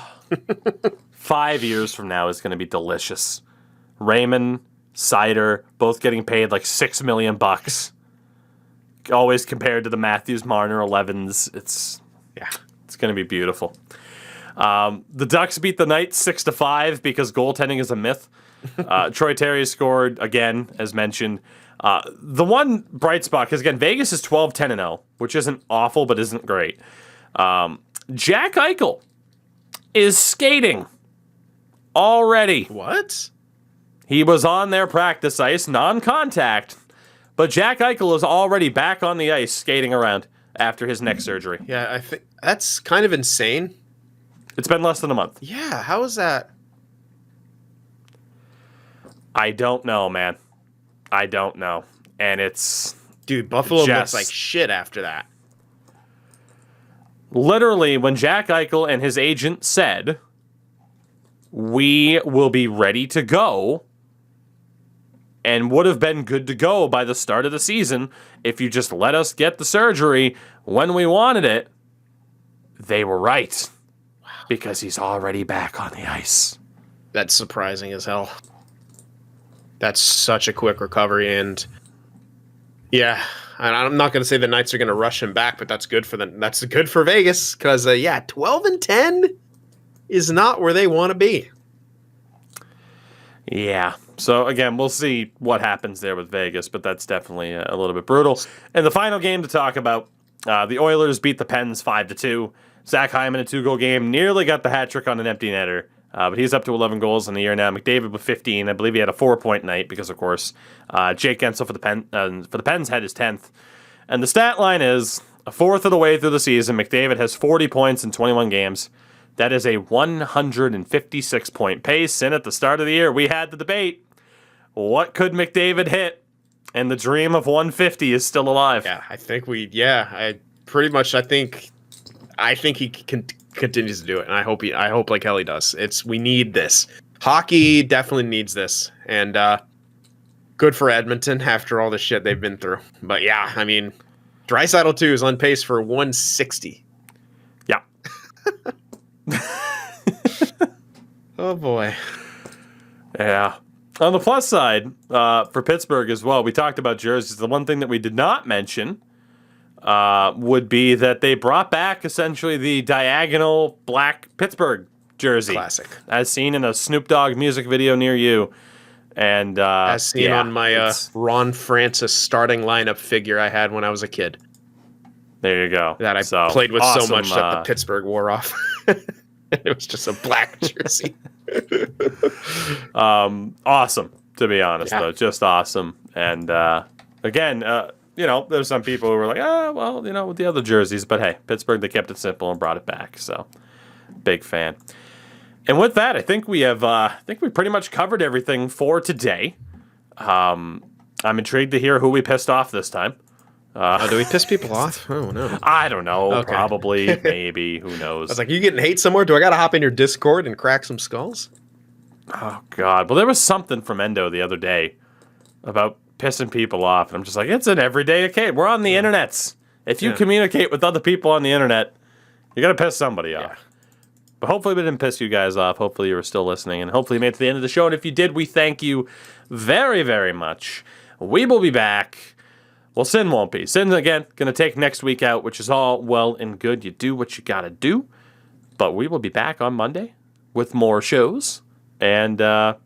5 years from now is going to be delicious. Raymond, Seider, both getting paid like $6 million. Always compared to the Matthews Marner 11s. It's going to be beautiful. The Ducks beat the Knights 6-5 because goaltending is a myth. Troy Terry scored again, as mentioned. The one bright spot, because again, Vegas is 12-10-0, which isn't awful, but isn't great. Jack Eichel is skating already. What? He was on their practice ice, non-contact, but Jack Eichel is already back on the ice skating around after his neck surgery. Yeah, I think that's kind of insane. It's been less than a month. Yeah, how is that? I don't know, man. I don't know. And it's... Dude, Buffalo looks like shit after that. Literally, when Jack Eichel and his agent said, we will be ready to go, and would have been good to go by the start of the season if you just let us get the surgery when we wanted it, they were right. Wow. Because he's already back on the ice. That's surprising as hell. That's such a quick recovery, and yeah, and I'm not going to say the Knights are going to rush him back, but that's good for that's good for Vegas because 12-10 is not where they want to be. Yeah. So again, we'll see what happens there with Vegas, but that's definitely a little bit brutal. And the final game to talk about, the Oilers beat the Pens 5-2. Zach Hyman, a 2-goal game, nearly got the hat trick on an empty netter. But he's up to 11 goals in the year now. McDavid with 15. I believe he had a 4-point night because, of course, Jake Gensel for the Pens had his 10th. And the stat line is a fourth of the way through the season. McDavid has 40 points in 21 games. That is a 156-point pace. And at the start of the year, we had the debate. What could McDavid hit? And the dream of 150 is still alive. Yeah, I think I think he continues to do it, and I hope like hell he does. We need this. Hockey definitely needs this, and good for Edmonton after all the shit they've been through. But yeah, I mean, Draisaitl too is on pace for 160. Yeah. Oh boy. Yeah. On the plus side, for Pittsburgh as well, we talked about jerseys. The one thing that we did not mention would be that they brought back essentially the diagonal black Pittsburgh jersey. Classic. As seen in a Snoop Dogg music video near you. And as seen on my Ron Francis starting lineup figure I had when I was a kid. There you go. That I played with so much that the Pittsburgh wore off. It was just a black jersey. Awesome, to be honest, though. Just awesome. And again, there's some people who were like, with the other jerseys. But hey, Pittsburgh, they kept it simple and brought it back. So, big fan. And with that, I think we have, we pretty much covered everything for today. I'm intrigued to hear who we pissed off this time. Do we piss people off? Oh, no. I don't know. Okay. Probably, maybe. Who knows? I was like, you getting hate somewhere? Do I got to hop in your Discord and crack some skulls? Oh, God. Well, there was something from Endo the other day about pissing people off. And I'm just like, it's an everyday occasion. We're on the internets. If you communicate with other people on the internet, you're going to piss somebody off. But hopefully we didn't piss you guys off. Hopefully you were still listening. And hopefully you made it to the end of the show. And if you did, we thank you very, very much. We will be back. Well, Sin won't be. Sin's, again, going to take next week out, which is all well and good. You do what you got to do. But we will be back on Monday with more shows. And, I'm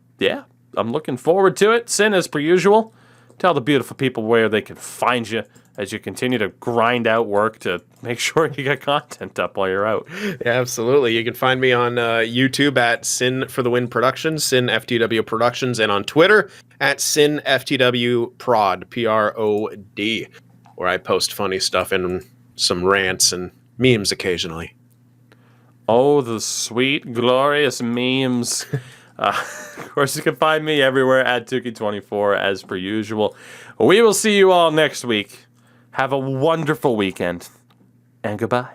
looking forward to it. Sin, as per usual, tell the beautiful people where they can find you as you continue to grind out work to make sure you get content up while you're out. Yeah, absolutely. You can find me on YouTube at Sin for the Win Productions, Sin FTW Productions, and on Twitter at Sin FTW Prod, Prod, where I post funny stuff and some rants and memes occasionally. Oh, the sweet, glorious memes. Of course, you can find me everywhere at Tougie24 as per usual. We will see you all next week. Have a wonderful weekend, and goodbye.